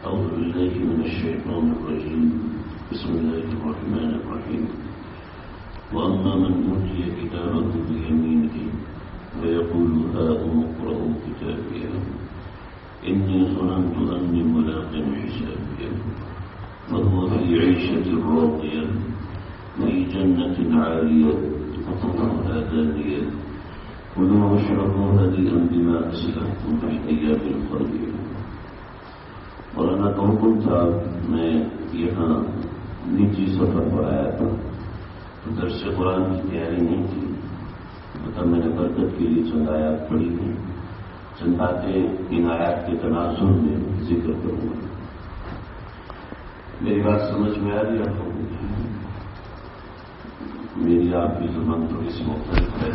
أعوذ بالله من الشيطان الرجيم بسم الله الرحمن الرحيم وأما من أوتي كتابه بيمينه ويقول هاؤم اقرءوا كتابيه إني ظننت أني ملاق حسابيه وهو في عيشة راضية في جنة عالية قطوفها دانية كلوا واشربوا هنيئا بما أسلفتم في الأيام الخالية. مولانا کا حکم تھا، میں یہاں نجی سفر پر آیا تھا تو درس قرآن کی تیاری نہیں تھی، مطلب میں نے برکت کے لیے چند آیات پڑھی ہیں، چند باتیں ان آیات کے تناظر میں ذکر کروں گا. میری بات سمجھ میں آ رہی آپ کو؟ میری آپ کی زبان تھوڑی سی مختلف ہے،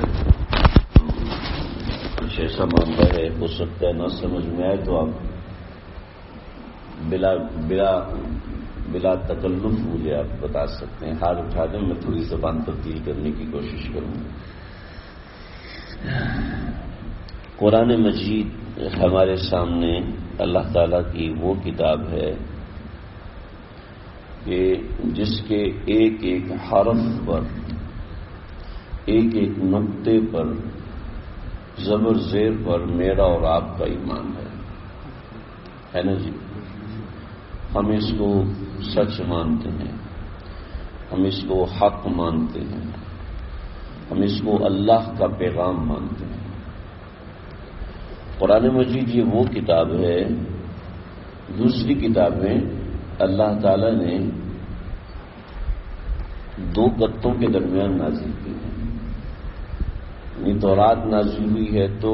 کچھ ایسا معاملہ ہے، ہو سکتا ہے نہ سمجھ میں آئے تو آپ بلا تکلف مجھے آپ بتا سکتے ہیں. ہاتھ اٹھا دیں، میں تھوڑی زبان تبدیل کرنے کی کوشش کروں گا. قرآن مجید ہمارے سامنے اللہ تعالیٰ کی وہ کتاب ہے کہ جس کے ایک ایک حرف پر، ایک ایک نقطے پر، زبر زیر پر میرا اور آپ کا ایمان ہے نا جی. ہم اس کو سچ مانتے ہیں، ہم اس کو حق مانتے ہیں، ہم اس کو اللہ کا پیغام مانتے ہیں. قرآن مجید یہ وہ کتاب ہے. دوسری کتابیں اللہ تعالی نے دو گتوں کے درمیان نازل کی ہیں. تورات نازل ہوئی ہے تو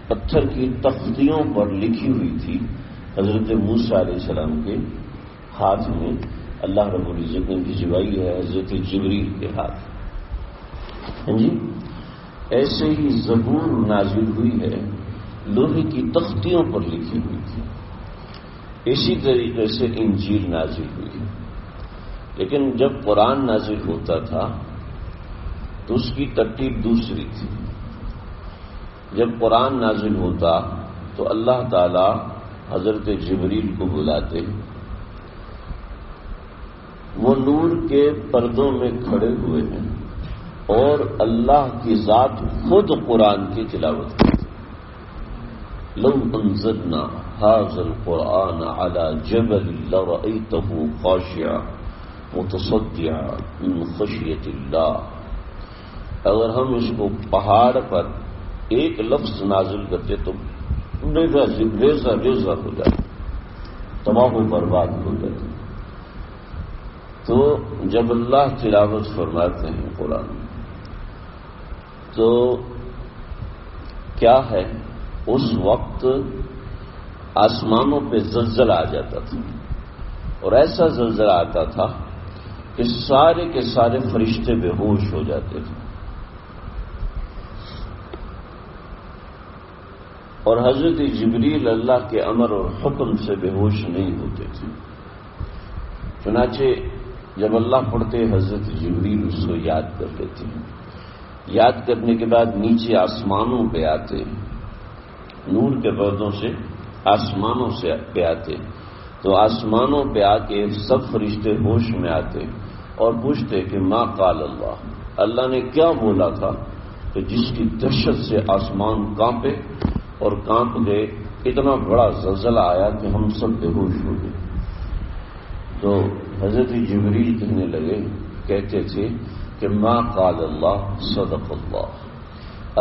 پتھر کی تختیوں پر لکھی ہوئی تھی، حضرت موسیٰ علیہ السلام کے ہاتھ میں اللہ رب العزت نے بھجوائی ہے، حضرت جبریل کے ہاتھ. جی ایسے ہی زبور نازل ہوئی ہے، لوہے کی تختیوں پر لکھی ہوئی تھی. اسی طریقے سے انجیل نازل ہوئی. لیکن جب قرآن نازل ہوتا تھا تو اس کی ترتیب دوسری تھی. جب قرآن نازل ہوتا تو اللہ تعالی حضرت جبریل کو بلاتے، وہ نور کے پردوں میں کھڑے ہوئے ہیں اور اللہ کی ذات خود قرآن کی تلاوت کرتی. لو انزلنا هذا القرآن على جبل لرأيته خاشعا متصدعا من خشية الله. اگر ہم اس کو پہاڑ پر ایک لفظ نازل کرتے تو ریزہ ریزہ ہو جاتا، تباہ و برباد ہو جاتا. تو جب اللہ تلاوت فرماتے ہیں قرآن تو کیا ہے، اس وقت آسمانوں پہ زلزلہ آ جاتا تھا، اور ایسا زلزلہ آتا تھا کہ سارے کے سارے فرشتے بے ہوش ہو جاتے تھے. اور حضرت جبریل اللہ کے امر اور حکم سے بے ہوش نہیں ہوتے تھے. چنانچہ جب اللہ پڑھتے حضرت جبریل اس کو یاد کر لیتے ہیں. یاد کرنے کے بعد نیچے آسمانوں پہ آتے، نور کے پردوں سے آسمانوں سے پہ آتے، تو آسمانوں پہ آ کے سب فرشتے ہوش میں آتے اور پوچھتے کہ ما قال اللہ، اللہ نے کیا بولا تھا کہ جس کی دہشت سے آسمان کانپے اور کانپ گئے. اتنا بڑا زلزلہ آیا کہ ہم سب بے ہوش ہو گئے. تو حضرت جبریل کہنے لگے، کہتے تھے کہ ما قال اللہ صدق اللہ،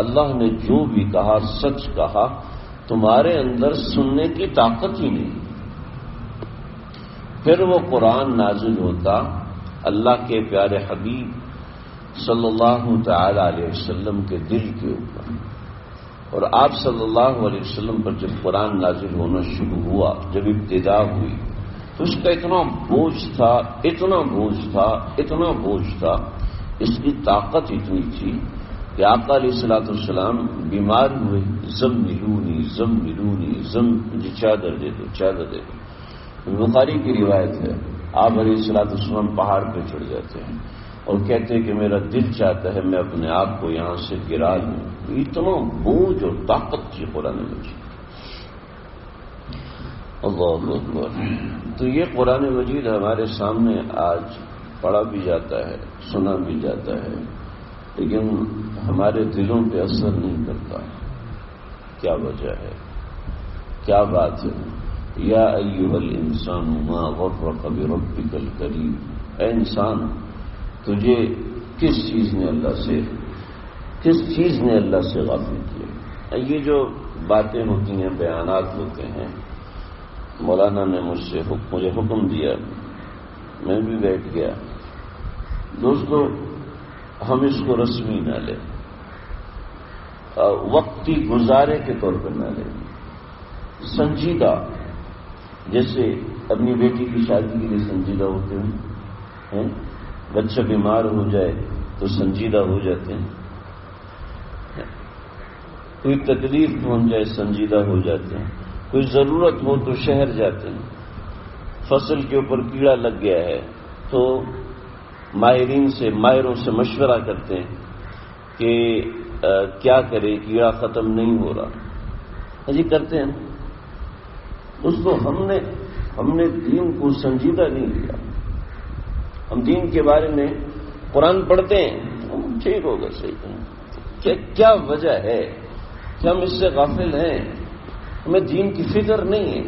اللہ نے جو بھی کہا سچ کہا، تمہارے اندر سننے کی طاقت ہی نہیں. پھر وہ قرآن نازل ہوتا اللہ کے پیارے حبیب صلی اللہ تعالی علیہ وسلم کے دل کے اوپر، اور آپ صلی اللہ علیہ وسلم پر جب قرآن نازل ہونا شروع ہوا، جب ابتدا ہوئی تو اس کا اتنا بوجھ تھا، اتنا بوجھ تھا، اتنا بوجھ تھا، اس کی طاقت اتنی تھی کہ آقا علیہ الصلوۃ والسلام بیمار ہوئے، زملونی زملونی مجھے چادر دے دو، چادر دے دو. بخاری کی روایت ہے، آپ علیہ الصلوۃ والسلام پہاڑ پہ چڑھ جاتے ہیں اور کہتے ہیں کہ میرا دل چاہتا ہے میں اپنے آپ کو یہاں سے گرا لوں. اتنا بوجھ اور طاقت تھی قرآن مجید. اللہ اکبر۔ تو یہ قرآن مجید ہمارے سامنے آج پڑھا بھی جاتا ہے، سنا بھی جاتا ہے، لیکن ہمارے دلوں پہ اثر نہیں کرتا۔ کیا وجہ ہے؟ کیا بات ہے؟ یا ایھا الانسان ما غرک بربک الکریم، اے انسان تجھے کس چیز نے اللہ سے غافل کیا؟ یہ جو باتیں ہوتی ہیں، بیانات ہوتے ہیں، مولانا نے مجھے حکم دیا، میں بھی بیٹھ گیا۔ دوستو، ہم اس کو رسمی نہ لیں، وقتی گزارے کے طور پر نہ لیں، سنجیدہ، جیسے اپنی بیٹی کی شادی کے لیے سنجیدہ ہوتے ہیں، بچہ بیمار ہو جائے تو سنجیدہ ہو جاتے ہیں، کوئی تکلیف پہنچ جائے سنجیدہ ہو جاتے ہیں، کوئی ضرورت ہو تو شہر جاتے ہیں، فصل کے اوپر کیڑا لگ گیا ہے تو ماہروں سے مشورہ کرتے ہیں کہ کیا کرے، کیڑا ختم نہیں ہو رہا، جی کرتے ہیں۔ اس کو ہم نے دین کو سنجیدہ نہیں لیا۔ ہم دین کے بارے میں قرآن پڑھتے ہیں، ٹھیک ہوگا، صحیح، کیا وجہ ہے کہ ہم اس سے غافل ہیں؟ ہمیں دین کی فکر نہیں ہے،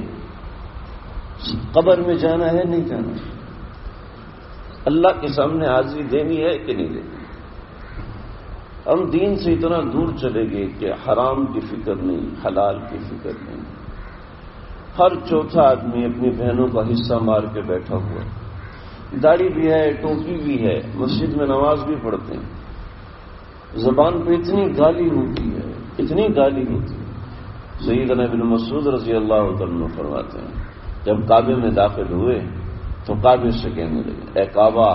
قبر میں جانا ہے نہیں جانا، اللہ کے سامنے حاضری دینی ہے کہ نہیں دینی۔ ہم دین سے اتنا دور چلے گئے کہ حرام کی فکر نہیں، حلال کی فکر نہیں۔ ہر چوتھا آدمی اپنی بہنوں کا حصہ مار کے بیٹھا ہوا، داڑھی بھی ہے، ٹوپی بھی ہے، مسجد میں نماز بھی پڑھتے ہیں، زبان پہ اتنی گالی ہوتی ہے، اتنی گالی ہوتی ہے۔ سیدنا ابن مسعود رضی اللہ عنہ فرماتے ہیں، جب کعبے میں داخل ہوئے تو کعبے سے کہنے لگے، اے کعبہ،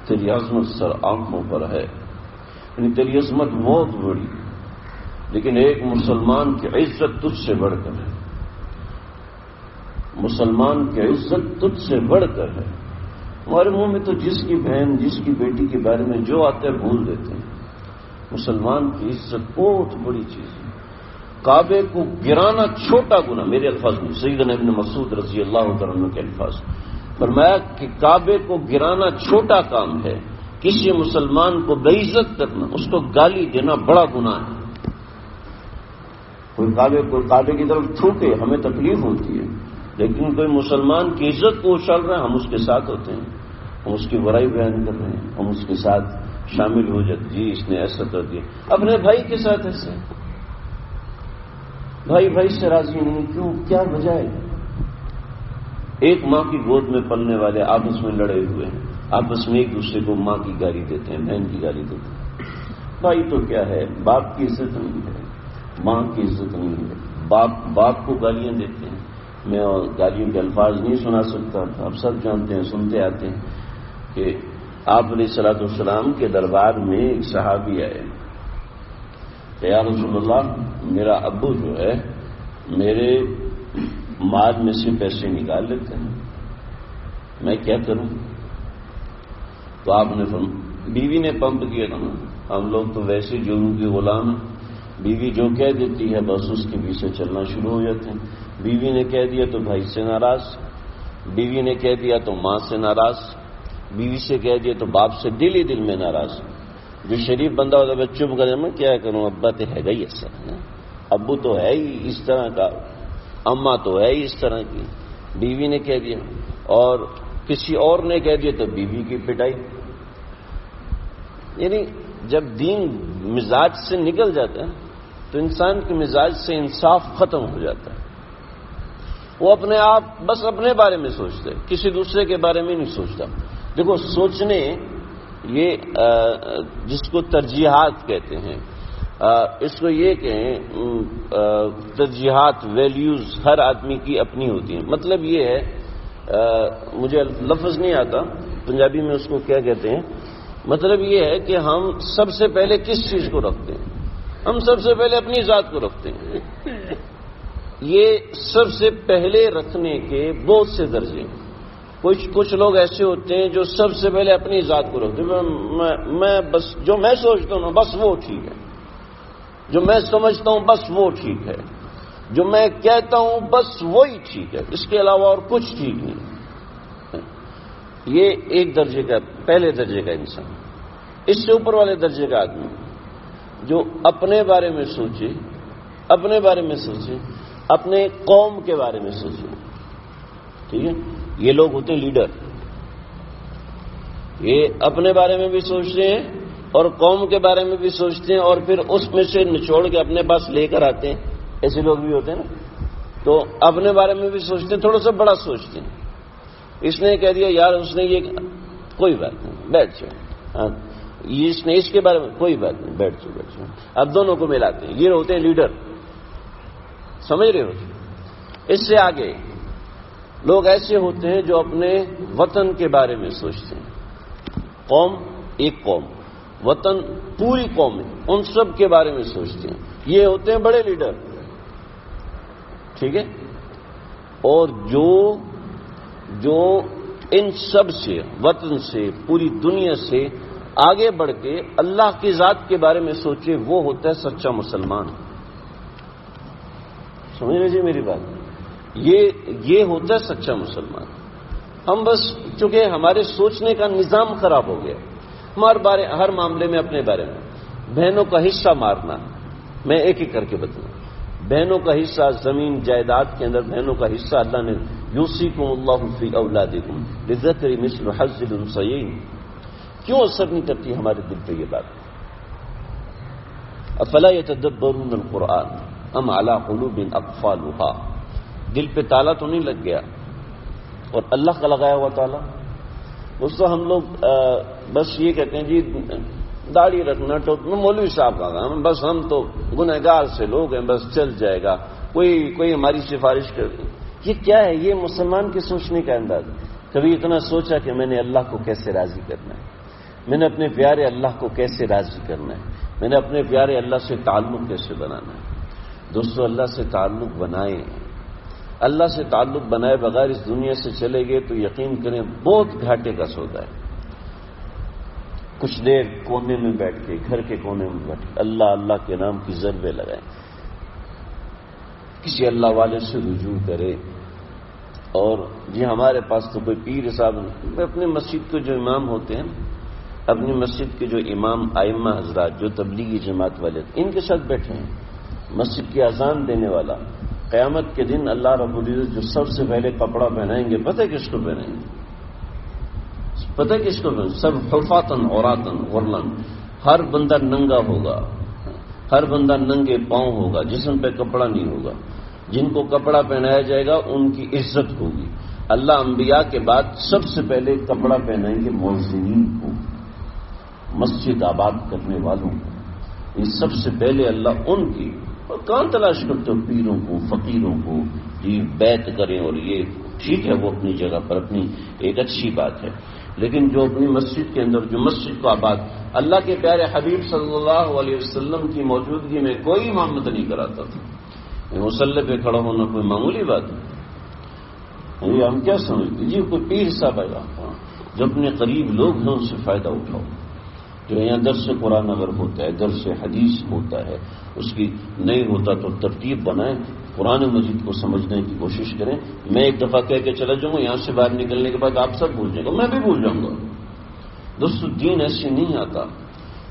تیری عظمت سر آنکھوں پر ہے، یعنی تیری عظمت بہت بڑی، لیکن ایک مسلمان کی عزت تجھ سے بڑھ کر ہے، مسلمان کی عزت تجھ سے بڑھ کر ہے۔ ہمارے منہ میں تو جس کی بہن، جس کی بیٹی کے بارے میں جو آتے ہیں بھول دیتے ہیں۔ مسلمان کی عزت بہت بڑی چیز ہے۔ کعبے کو گرانا چھوٹا گناہ، میرے الفاظ میں، سیدنا ابن مسعود رضی اللہ عنہ کے الفاظ، فرمایا کہ کعبے کو گرانا چھوٹا کام ہے، کسی مسلمان کو بے عزت کرنا، اس کو گالی دینا بڑا گناہ ہے۔ کوئی کعبے کی طرف تھوکے ہمیں تکلیف ہوتی ہے، لیکن کوئی مسلمان کی عزت کو اچھال رہا ہے، ہم اس کے ساتھ ہوتے ہیں، ہم اس کی برائی بیان کر رہے ہیں، ہم اس کے ساتھ شامل ہو جاتے، جی اس نے ایسا کر دیا۔ اپنے بھائی کے ساتھ ایسے، بھائی سے راضی نہیں، کیوں؟ کیا وجہ ہے؟ ایک ماں کی گود میں پلنے والے آپس میں لڑے ہوئے ہیں، آپس میں ایک دوسرے کو ماں کی گالی دیتے ہیں، بہن کی گالی دیتے ہیں۔ بھائی تو کیا ہے، باپ کی عزت نہیں ہے، ماں کی عزت نہیں ہے، باپ کو گالیاں دیتے ہیں۔ میں گالیوں کے الفاظ نہیں سنا سکتا، آپ سب جانتے ہیں، سنتے آتے ہیں کہ آپ علیہ الصلوۃ والسلام کے دربار میں ایک صحابی آئے کہ یا رسول اللہ، میرا ابو جو ہے میرے مال میں سے پیسے نکال لیتے ہیں، میں کیا کروں؟ تو آپ نے بیوی نے پمپ کیا تھا نا، ہم لوگ تو ویسے جورو کے غلام ہیں، بیوی جو کہہ دیتی ہے بس اس کے پیچھے چلنا شروع ہو جاتے ہیں۔ بیوی نے کہہ دیا تو بھائی سے ناراض، بیوی نے کہہ دیا تو ماں سے ناراض، بیوی سے کہہ دیا تو باپ سے دل ہی دل میں ناراض۔ جو شریف بندہ ہوتا ہے چپ کر، میں کیا کروں، ابا تو ہے گا ہی ایسا، ابو تو ہے ہی اس طرح کا، اماں تو ہے ہی اس طرح کی، بیوی نے کہہ دیا، اور کسی اور نے کہہ دیا تو بیوی کی پٹائی۔ یعنی جب دین مزاج سے نکل جاتا ہے تو انسان کے مزاج سے انصاف ختم ہو جاتا ہے، وہ اپنے آپ بس اپنے بارے میں سوچتا ہے، کسی دوسرے کے بارے میں نہیں سوچتا۔ دیکھو سوچنے، یہ جس کو ترجیحات کہتے ہیں، اس کو یہ کہیں ترجیحات، ویلیوز ہر آدمی کی اپنی ہوتی ہیں۔ مطلب یہ ہے، مجھے لفظ نہیں آتا پنجابی میں اس کو کیا کہتے ہیں، مطلب یہ ہے کہ ہم سب سے پہلے کس چیز کو رکھتے ہیں؟ ہم سب سے پہلے اپنی ذات کو رکھتے ہیں۔ یہ سب سے پہلے رکھنے کے بہت سے درجے ہیں۔ کچھ لوگ ایسے ہوتے ہیں جو سب سے پہلے اپنی ذات کو رکھتے ہیں، میں بس جو میں سوچتا ہوں نا بس وہ ٹھیک ہے، جو میں سمجھتا ہوں بس وہ ٹھیک ہے، جو میں کہتا ہوں بس وہی ٹھیک ہے، اس کے علاوہ اور کچھ ٹھیک نہیں۔ یہ ایک درجے کا، پہلے درجے کا انسان۔ اس سے اوپر والے درجے کا آدمی جو اپنے بارے میں سوچے، اپنے بارے میں سوچے، اپنے قوم کے بارے میں سوچے، ٹھیک ہے، یہ لوگ ہوتے ہیں لیڈر۔ یہ اپنے بارے میں بھی سوچتے ہیں اور قوم کے بارے میں بھی سوچتے ہیں، اور پھر اس میں سے نچوڑ کے اپنے پاس لے کر آتے ہیں۔ ایسے لوگ بھی ہوتے ہیں نا، تو اپنے بارے میں بھی سوچتے ہیں، تھوڑا سا بڑا سوچتے ہیں۔ اس نے کہہ دیا یار اس نے یہ، کوئی بات نہیں، بیٹھ جاؤ، اس نے اس کے بارے میں، کوئی بات نہیں، بیٹھ جاؤ بیٹھ جاؤ، اب دونوں کو ملاتے ہیں۔ یہ ہوتے ہیں لیڈر، سمجھ رہے ہو؟ اس سے آگے لوگ ایسے ہوتے ہیں جو اپنے وطن کے بارے میں سوچتے ہیں۔ قوم، ایک قوم، وطن، پوری قوم ہے، ان سب کے بارے میں سوچتے ہیں۔ یہ ہوتے ہیں بڑے لیڈر، ٹھیک ہے۔ اور جو ان سب سے، وطن سے، پوری دنیا سے آگے بڑھ کے اللہ کی ذات کے بارے میں سوچے، وہ ہوتا ہے سچا مسلمان۔ سمجھ لیجیے میری بات، یہ ہوتا ہے سچا مسلمان۔ ہم بس چونکہ ہمارے سوچنے کا نظام خراب ہو گیا، ہمارے ہر معاملے میں اپنے بارے میں، بہنوں کا حصہ مارنا، میں ایک ایک کر کے بتاؤں۔ بہنوں کا حصہ، زمین جائیداد کے اندر بہنوں کا حصہ اللہ نے، یوصیکم اللہ فی اولادکم للذکر مثل حظ الانثیین۔ کیوں اثر نہیں کرتی ہمارے دل پہ یہ بات؟ افلا یتدبرون القرآن ام علی قلوب اقفالها، دل پہ تالا تو نہیں لگ گیا؟ اور اللہ کا لگایا ہوا تالا؟ اس تو ہم لوگ بس یہ کہتے ہیں جی داڑھی رکھنا، مولوی صاحب کا کام، بس ہم تو گنہگار سے لوگ ہیں، بس چل جائے گا، کوئی ہماری سفارش کر دے۔ یہ کیا ہے؟ یہ مسلمان کے سوچنے کا انداز۔ کبھی اتنا سوچا کہ میں نے اللہ کو کیسے راضی کرنا ہے، میں نے اپنے پیارے اللہ کو کیسے راضی کرنا ہے، میں نے اپنے پیارے اللہ سے تعلق کیسے بنانا ہے؟ دوستو، اللہ سے تعلق بنائیں۔ اللہ سے تعلق بنائے بغیر اس دنیا سے چلے گئے تو یقین کریں بہت گھاٹے کا سودا ہے۔ کچھ دیر کونے میں بیٹھ کے، گھر کے کونے میں بیٹھ کے اللہ اللہ کے نام کی ضربیں لگائیں، کسی اللہ والے سے رجوع کرے۔ اور جی ہمارے پاس تو کوئی پیر صاحب نہیں، اپنی مسجد کے جو امام ہوتے ہیں، اپنی مسجد کے جو امام ائمہ حضرات، جو تبلیغی جماعت والے، ان کے ساتھ بیٹھے ہیں۔ مسجد کی اذان دینے والا، قیامت کے دن اللہ رب العزت جو سب سے پہلے کپڑا پہنائیں گے، پتہ ہے کس کو پہنائیں گے؟ پتہ ہے کس کو پہنائیں گے؟ سب حفاتن عوراتن غرلن، ہر بندہ ننگا ہوگا، ہر بندہ ننگے پاؤں ہوگا، جسم پہ کپڑا نہیں ہوگا۔ جن کو کپڑا پہنایا جائے گا ان کی عزت ہوگی۔ اللہ انبیاء کے بعد سب سے پہلے کپڑا پہنائیں گے مؤذنین کو، مسجد آباد کرنے والوں کو۔ یہ سب سے پہلے اللہ ان کی، اور کہاں تلاش کرتے ہو پیروں کو، فقیروں کو، جی بیعت کریں، اور یہ ٹھیک ہے، وہ اپنی جگہ پر اپنی ایک اچھی بات ہے، لیکن جو اپنی مسجد کے اندر، جو مسجد کو آباد، اللہ کے پیارے حبیب صلی اللہ علیہ وسلم کی موجودگی میں کوئی امامت نہیں کراتا تھا۔ مصلی پہ کھڑا ہونا کوئی معمولی بات ہے؟ یہ ہم کیا سمجھتے جی کوئی پیر صاحب آئے گا؟ جو اپنے قریب لوگ ہیں ان سے فائدہ اٹھاؤ۔ جو یہاں درس قرآن اگر ہوتا ہے، درس حدیث ہوتا ہے، اس کی نہیں ہوتا تو ترتیب بنائیں، قرآن مجید کو سمجھنے کی کوشش کریں۔ میں ایک دفعہ کہہ کے چلا جاؤں گا، یہاں سے باہر نکلنے کے بعد آپ سب بھول جائیں گے، میں بھی بھول جاؤں گا۔ دوستو، دین ایسے نہیں آتا۔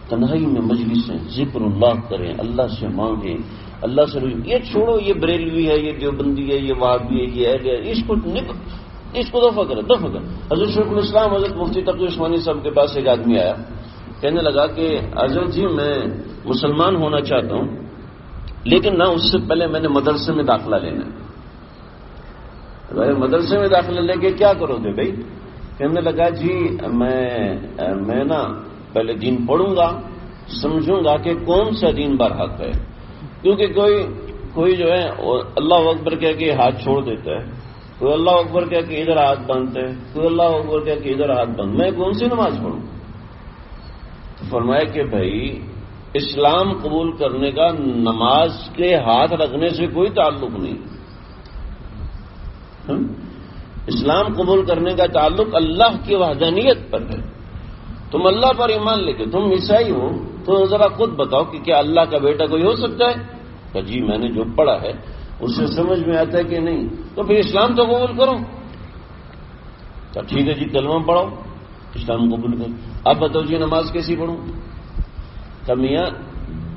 تنہائی میں مجلسیں، ذکر اللہ کریں، اللہ سے مانگیں، اللہ سے رجوع۔ یہ چھوڑو، یہ بریلوی ہے، یہ دیوبندی ہے، یہ وہابی ہے، یہ اہل ہے، اس کو دفع کرو۔ حضرت شیخ الاسلام حضرت مفتی تقی عثمانی صاحب کے پاس ایک آدمی آیا، کہنے لگا کہ حضرت جی میں مسلمان ہونا چاہتا ہوں، لیکن نہ اس سے پہلے میں نے مدرسے میں داخلہ لینا ہے۔ مدرسے میں داخلہ لے کے کیا کرو گے بھائی؟ کہنے لگا جی میں نا پہلے دین پڑھوں گا، سمجھوں گا کہ کون سا دین برحق ہے، کیونکہ کوئی جو ہے اللہ اکبر کہہ کے ہاتھ چھوڑ دیتا ہے، کوئی اللہ اکبر کہہ کے ادھر ہاتھ باندھتا ہے، کوئی اللہ اکبر کہہ کے ادھر ہاتھ باندھ، میں کون سی نماز پڑھوں؟ فرمایا کہ بھائی اسلام قبول کرنے کا نماز کے ہاتھ رکھنے سے کوئی تعلق نہیں۔ اسلام قبول کرنے کا تعلق اللہ کی وحدانیت پر ہے۔ تم اللہ پر ایمان لے کے، تم عیسائی ہو تو ذرا خود بتاؤ کہ کیا اللہ کا بیٹا کوئی ہو سکتا ہے؟ کہ جی میں نے جو پڑھا ہے اسے سمجھ میں آتا ہے کہ نہیں، تو پھر اسلام تو قبول کرو. تو ٹھیک ہے جی کلمہ پڑھو، اسلام قبول کرو. اب بتاؤ جی نماز کیسی پڑھوں؟ کہ میاں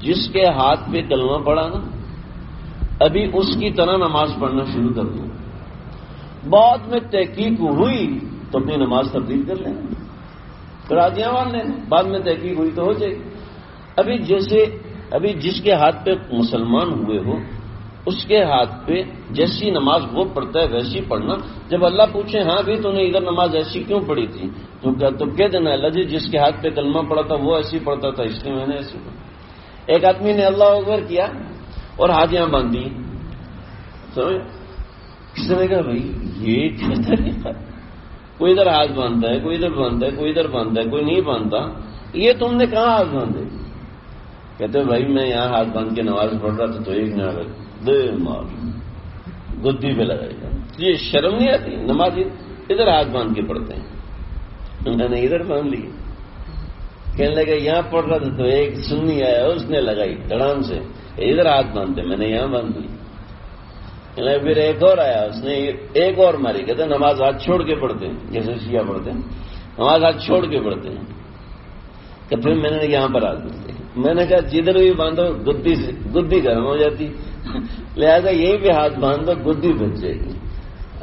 جس کے ہاتھ پہ کلمہ پڑھا نا ابھی اس کی طرح نماز پڑھنا شروع کر دو. بعد میں تحقیق ہوئی تو اپنی نماز تبدیل کر لیں، پھر آدیاں مان لیں، بعد میں تحقیق ہوئی تو ہو جائے گی. ابھی جس کے ہاتھ پہ مسلمان ہوئے ہو اس کے ہاتھ پہ جیسی نماز وہ پڑھتا ہے ویسی پڑھنا. جب اللہ پوچھے ہاں بھی تو نے ادھر نماز ایسی کیوں پڑھی تھی، تو کہہ دینا اللہ جی جس کے ہاتھ پہ کلمہ پڑا تھا وہ ایسی پڑھتا تھا اس لیے میں نے ایسی پڑھی. ایک آدمی نے اللہ اکبر کیا اور ہاتھیاں باندھ دی. کسی نے کہا بھائی یہ کیا طریقہ، کوئی ادھر ہاتھ باندھتا ہے، کوئی ادھر باندھتا ہے، کوئی ادھر باندھتا ہے، کوئی نہیں باندھتا، یہ تم نے کہاں ہاتھ باندھے؟ کہتے بھائی میں یہاں ہاتھ باندھ کے نماز پڑھ رہا تھا تو ایک نے دے مار گدی پہ لگائی گا. یہ شرم نہیں آتی؟ نماز ادھر ہاتھ باندھ کے پڑھتے ہیں، انہوں نے ادھر باندھ لی. کہنے لگا یہاں پڑھ رہا تھا تو ایک سنی آیا اس نے لگائی دڑام سے، ادھر ہاتھ باندھتے، میں نے یہاں باندھ لی. پھر ایک اور آیا اس نے ایک اور ماری. کہتے نماز ہاتھ چھوڑ کے پڑھتے ہیں جیسے شیعہ پڑھتے ہیں، نماز ہاتھ چھوڑ کے پڑھتے ہیں. کہ پھر میں نے یہاں پر ہاتھ باندھتے. میں نے کہا جدھر بھی باندھو گدی گرم ہو جاتی، لہذا یہی بھی ہاتھ باندھو گدی بچ جائے گی.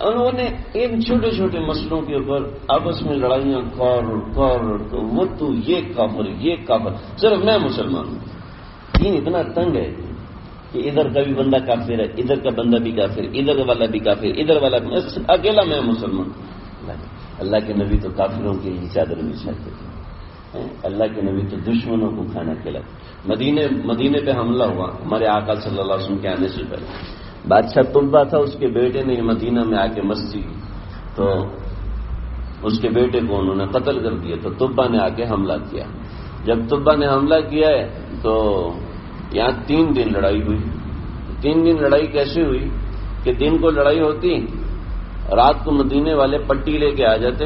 انہوں نے ان چھوٹے چھوٹے مسئلوں کے اوپر آپس میں لڑائیاں وہ تو یہ کافر. صرف میں مسلمان ہوں. دین اتنا تنگ ہے کہ ادھر کا بھی بندہ کافر ہے، ادھر کا بندہ بھی کافر، ادھر والا بھی کافر، ادھر والا بھی، اکیلا میں مسلمان. اللہ کے نبی تو کافروں کی ہی چادر بچھاتے تھے. اللہ کے نبی تو دشمنوں کو کھانا کھلاتے. مدینے پہ حملہ ہوا ہمارے آقا صلی اللہ علیہ وسلم کے آنے سے پہلے. بادشاہ طبہ تھا، اس کے بیٹے نے مدینہ میں آ کے مستی کی تو اس کے بیٹے کو انہوں نے قتل کر دیا. تو طبہ نے آ کے حملہ کیا. جب طبہ نے حملہ کیا ہے تو یہاں 3 دن لڑائی ہوئی. 3 دن لڑائی کیسے ہوئی کہ دن کو لڑائی ہوتی، رات کو مدینے والے پٹی لے کے آ جاتے،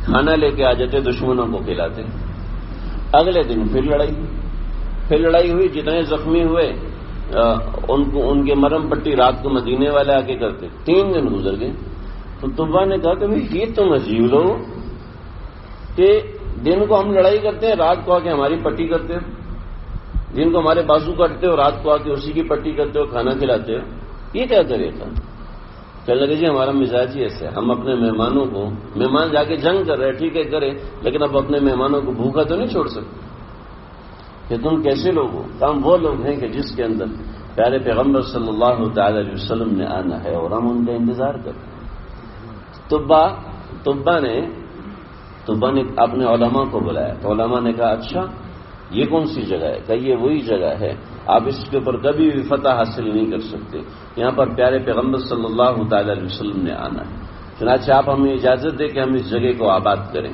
کھانا لے کے آ جاتے، دشمنوں کو کھلاتے. اگلے دن پھر لڑائی ہوئی. جتنے زخمی ہوئے ان کے مرم پٹی رات کو مدینے والے آ کے کرتے. 3 دن گزر گئے. تو طبہ نے کہا کہ بھائی یہ تم عجیب لوگ کہ دن کو ہم لڑائی کرتے ہیں، رات کو آ کے ہماری پٹی کرتے ہو، دن کو ہمارے بازو کاٹتے ہو، رات کو آ کے اسی کی پٹی کرتے ہو، کھانا کھلاتے ہو. یہ کیا طریقہ؟ کہنے لگے جی ہمارا مزاج ہی ایسے، ہم اپنے مہمانوں کو، مہمان جا کے جنگ کر رہے ٹھیک ہے کرے، لیکن اب اپنے مہمانوں کو بھوکا تو نہیں چھوڑ سکتے. کہ تم کیسے لوگ ہو؟ ہم وہ لوگ ہیں کہ جس کے اندر پیارے پیغمبر صلی اللہ تعالی علیہ وسلم نے آنا ہے اور ہم ان کا انتظار کرتے ہیں. طبہ نے اپنے علماء کو بلایا تو علماء نے کہا اچھا یہ کون سی جگہ ہے؟ کہ یہ وہی جگہ ہے، آپ اس کے اوپر کبھی بھی فتح حاصل نہیں کر سکتے، یہاں پر پیارے پیغمبر صلی اللہ تعالی علیہ وسلم نے آنا ہے. چنانچہ آپ ہمیں اجازت دیں کہ ہم اس جگہ کو آباد کریں.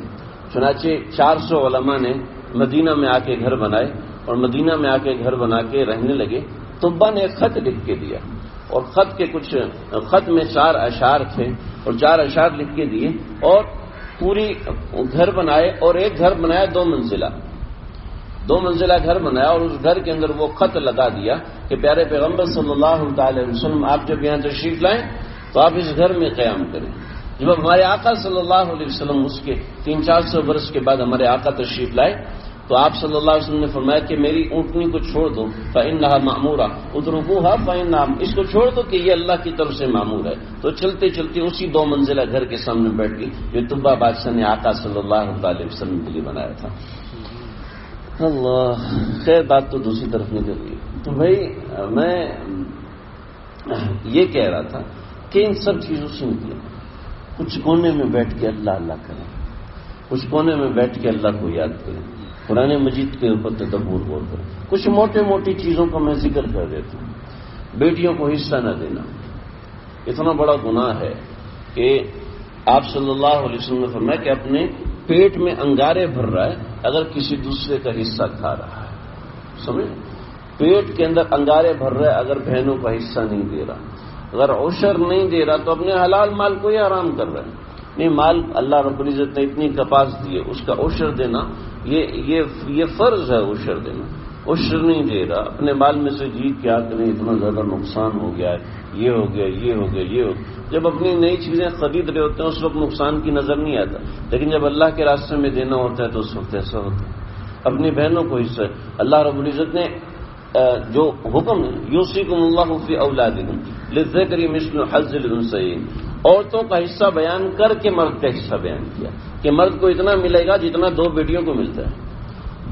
چنانچہ 400 علماء نے مدینہ میں آ کے گھر بنائے اور مدینہ میں آ کے گھر بنا کے رہنے لگے. طبہ نے ایک خط لکھ کے دیا اور خط میں 4 اشعار تھے اور 4 اشعار لکھ کے دیے اور پوری گھر بنائے اور ایک گھر بنایا 2 منزلہ گھر بنایا اور اس گھر کے اندر وہ خط لگا دیا کہ پیارے پیغمبر صلی اللہ تعالی علیہ وسلم آپ جب یہاں تشریف لائیں تو آپ اس گھر میں قیام کریں. جب ہمارے آقا صلی اللہ علیہ وسلم اس کے 300-400 برس کے بعد ہمارے آقا تشریف لائے تو آپ صلی اللہ علیہ وسلم نے فرمایا کہ میری اونٹنی کو چھوڑ دو، فإنها مأمورہ، اترکوها فإنها، اس کو چھوڑ دو کہ یہ اللہ کی طرف سے مأمور ہے. تو چلتے چلتے اسی 2 منزلہ گھر کے سامنے بیٹھ گئی جو طبہ بادشاہ نے آقا صلی اللہ علیہ وسلم کے لیے بنایا تھا. اللہ خیر، بات تو دوسری طرف نکل گئی. تو بھائی میں یہ کہہ رہا تھا کہ ان سب چیزوں سے نکلے، کچھ کونے میں بیٹھ کے اللہ اللہ کریں، کچھ کونے میں بیٹھ کے اللہ کو یاد کریں، قرآن مجید کے اوپر تدبر غور کریں. کچھ موٹی چیزوں کا میں ذکر کر دیتا ہوں. بیٹیوں کو حصہ نہ دینا اتنا بڑا گناہ ہے کہ آپ صلی اللہ علیہ وسلم نے فرمایا کہ اپنے پیٹ میں انگارے بھر رہا ہے اگر کسی دوسرے کا حصہ کھا رہا ہے. سمجھ، پیٹ کے اندر انگارے بھر رہا ہے اگر بہنوں کا حصہ نہیں دے رہا، اگر عشر نہیں دے رہا تو اپنے حلال مال کو ہی حرام کر رہا ہے. نہیں، مال اللہ رب العزت نے اتنی کپاس دی ہے، اس کا عشر دینا یہ فرض ہے. عشر دینا عشر نہیں دے رہا، اپنے مال میں سے جیت کیا کریں، اتنا زیادہ نقصان ہو گیا ہے، یہ ہو گیا، یہ ہو گیا، یہ ہو گیا۔ جب اپنی نئی چیزیں خرید رہے ہوتے ہیں اس وقت نقصان کی نظر نہیں آتا، لیکن جب اللہ کے راستے میں دینا ہوتا ہے تو اس وقت ایسا ہوتا ہے۔ اپنی بہنوں کو حصہ اللہ رب العزت نے جو حکم ہے، یوصیکم اللہ فی اولادکم للذکر مثل حظ الانثیین، عورتوں کا حصہ بیان کر کے مرد کا حصہ بیان کیا کہ مرد کو اتنا ملے گا جتنا 2 بیٹیوں کو ملتا ہے،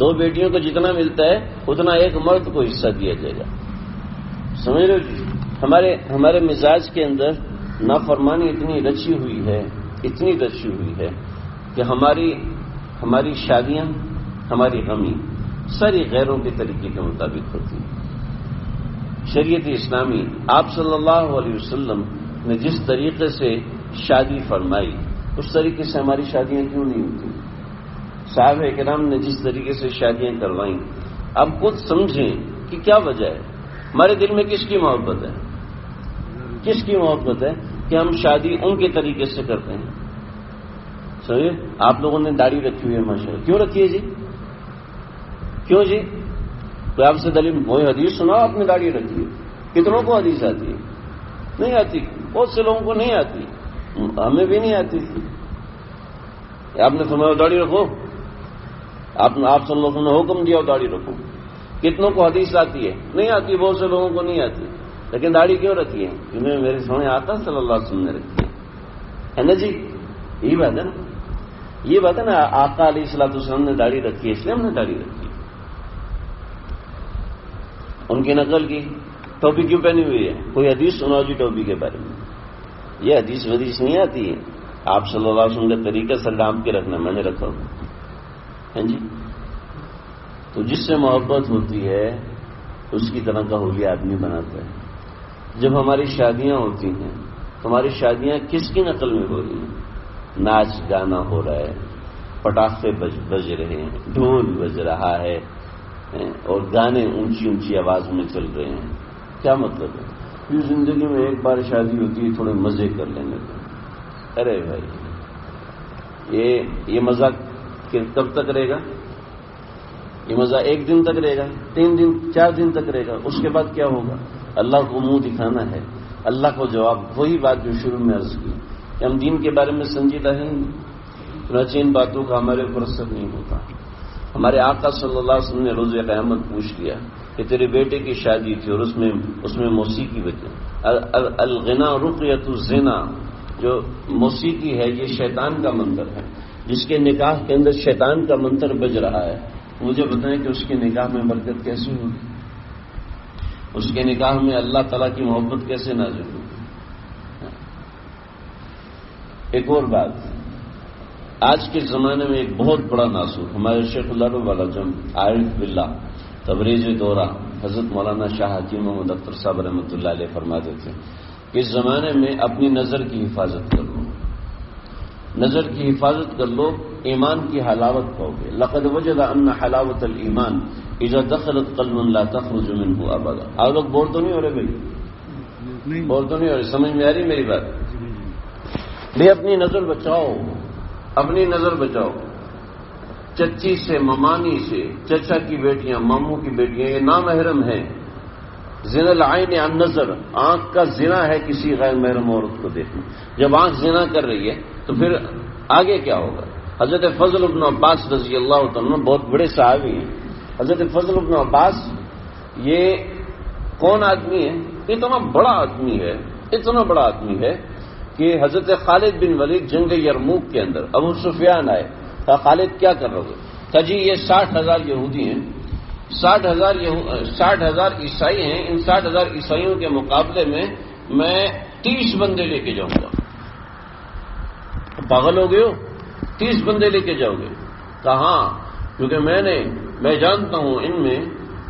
2 بیٹیوں کو جتنا ملتا ہے اتنا ایک مرد کو حصہ دیا جائے گا۔ سمجھ رہے ہو جی؟ ہمارے مزاج کے اندر نافرمانی اتنی رچی ہوئی ہے کہ ہماری شادیاں، ہماری غمی ساری غیروں کے طریقے کے مطابق ہوتی ہیں۔ شریعت اسلامی آپ صلی اللہ علیہ وسلم نے جس طریقے سے شادی فرمائی اس طریقے سے ہماری شادیاں کیوں نہیں ہوتی؟ صحابہ کرام نے جس طریقے سے شادیاں کروائیں، آپ خود سمجھیں کہ کیا وجہ ہے۔ ہمارے دل میں کس کی محبت ہے؟ کس کی محبت ہے کہ ہم شادی ان کے طریقے سے کرتے ہیں؟ سمجھے؟ آپ لوگوں نے داڑھی رکھی ہوئی ہے ماشاءاللہ، کیوں رکھی ہے جی؟ کیوں جی؟ کوئی آپ سے دلیل، کوئی حدیث سناؤ آپ نے داڑھی رکھی ہے؟ کتنوں کو حدیث آتی ہے؟ نہیں آتی، بہت سے لوگوں کو نہیں آتی، ہمیں بھی نہیں آتی تھی۔ آپ نے فرمایا داڑھی رکھو، آپ صلی اللہ علیہ وسلم نے حکم دیا داڑھی رکھو۔ کتنوں کو حدیث آتی ہے؟ نہیں آتی، بہت سے لوگوں کو نہیں آتی، لیکن داڑھی کیوں رکھی ہے؟ کیونکہ میرے سامنے آتا صلی اللہ علیہ وسلم نے رکھی ہے نا جی؟ یہی بات ہے نا، یہ بات ہے نا، آقا علیہ الصلوۃ والسلام نے داڑھی رکھی ہے اس لیے ہم نے داڑھی رکھی ہے۔ ان کی نقل کی، ٹوپی کیوں پہنی ہوئی ہے؟ کوئی حدیث سناؤ جی ٹوپی کے بارے میں۔ یہ حدیث نہیں آتی ہے، آپ صلی اللہ علیہ وسلم کے طریقے سے ڈانپ کے رکھنا، میں نے رکھا ہوں ہاں جی۔ تو جس سے محبت ہوتی ہے اس کی طرح کا حلیہ آدمی بناتا ہے۔ جب ہماری شادیاں ہوتی ہیں تو ہماری شادیاں کس کی نقل میں ہو رہی ہیں؟ ناچ گانا ہو رہا ہے، پٹاخے بج رہے ہیں، ڈھول بج رہا ہے اور گانے اونچی اونچی آواز میں چل رہے ہیں۔ کیا مطلب ہے؟ یہ زندگی میں ایک بار شادی ہوتی ہے، تھوڑے مزے کر لینے کو۔ ارے بھائی یہ مزہ کب تک رہے گا؟ یہ مزہ 1 دن تک رہے گا، 3 دن 4 دن تک رہے گا، اس کے بعد کیا ہوگا؟ اللہ کو منہ دکھانا ہے، اللہ کو جواب۔ وہی بات جو شروع میں عرض کی کہ ہم دین کے بارے میں سنجیدہ ہیں، چنانچہ ان باتوں کا ہمارے اوپر اثر نہیں ہوتا۔ ہمارے آقا صلی اللہ علیہ وسلم نے روز قیامت پوچھ لیا کہ تیرے بیٹے کی شادی تھی اور اس میں موسیقی بجے، الغنا رقیۃ الزنا، جو موسیقی ہے یہ شیطان کا منتر ہے، جس کے نکاح کے اندر شیطان کا منتر بج رہا ہے۔ مجھے بتائیں کہ اس کے نکاح میں برکت کیسی ہوگی؟ اس کے نکاح میں اللہ تعالیٰ کی محبت کیسے نازل ہوگی؟ ایک اور بات، آج کے زمانے میں ایک بہت بڑا ناصور ہمارے شیخ اللہ والا جم عارف باللہ تبریز دورہ حضرت مولانا شاہ حکیم محمد اختر صاحب رحمۃ اللہ علیہ فرماتے تھے کہ اس زمانے میں اپنی نظر کی حفاظت کر لو، نظر کی حفاظت کر لو، ایمان کی حلاوت پاؤ گے۔ لقد وجد ان حلاوت الایمان اذا دخلت قلب لا تخرج منه ابدا۔ آپ لوگ بور تو نہیں ہو رہے بھائی؟ بور تو نہیں ہو رہے؟ سمجھ میں آ رہی میری بات؟ بھائی اپنی نظر بچاؤ، اپنی نظر بچاؤ۔ چچی سے، ممانی سے، چچا کی بیٹیاں، ماموں کی بیٹیاں یہ نامحرم ہیں۔ زنا العین عن نظر، آنکھ کا زنا ہے کسی غیر محرم عورت کو دیکھنا۔ جب آنکھ زنا کر رہی ہے تو پھر آگے کیا ہوگا؟ حضرت فضل بن عباس رضی اللہ تعالیٰ بہت بڑے صحابی ہیں۔ حضرت فضل بن عباس یہ کون آدمی ہے؟ اتنا بڑا آدمی ہے، اتنا بڑا آدمی ہے کہ حضرت خالد بن ولید جنگ یرموک کے اندر ابو سفیان آئے، کہا خالد کیا کر رہے ہو؟ کہا جی یہ 60,000 یہودی ہیں، 60,000 عیسائی ہیں، ان 60,000 عیسائیوں کے مقابلے میں 30 بندے لے کے جاؤں گا۔ پاگل ہو گئے ہو؟ 30 بندے لے کے جاؤ گے؟ کہاں؟ کیونکہ میں جانتا ہوں ان میں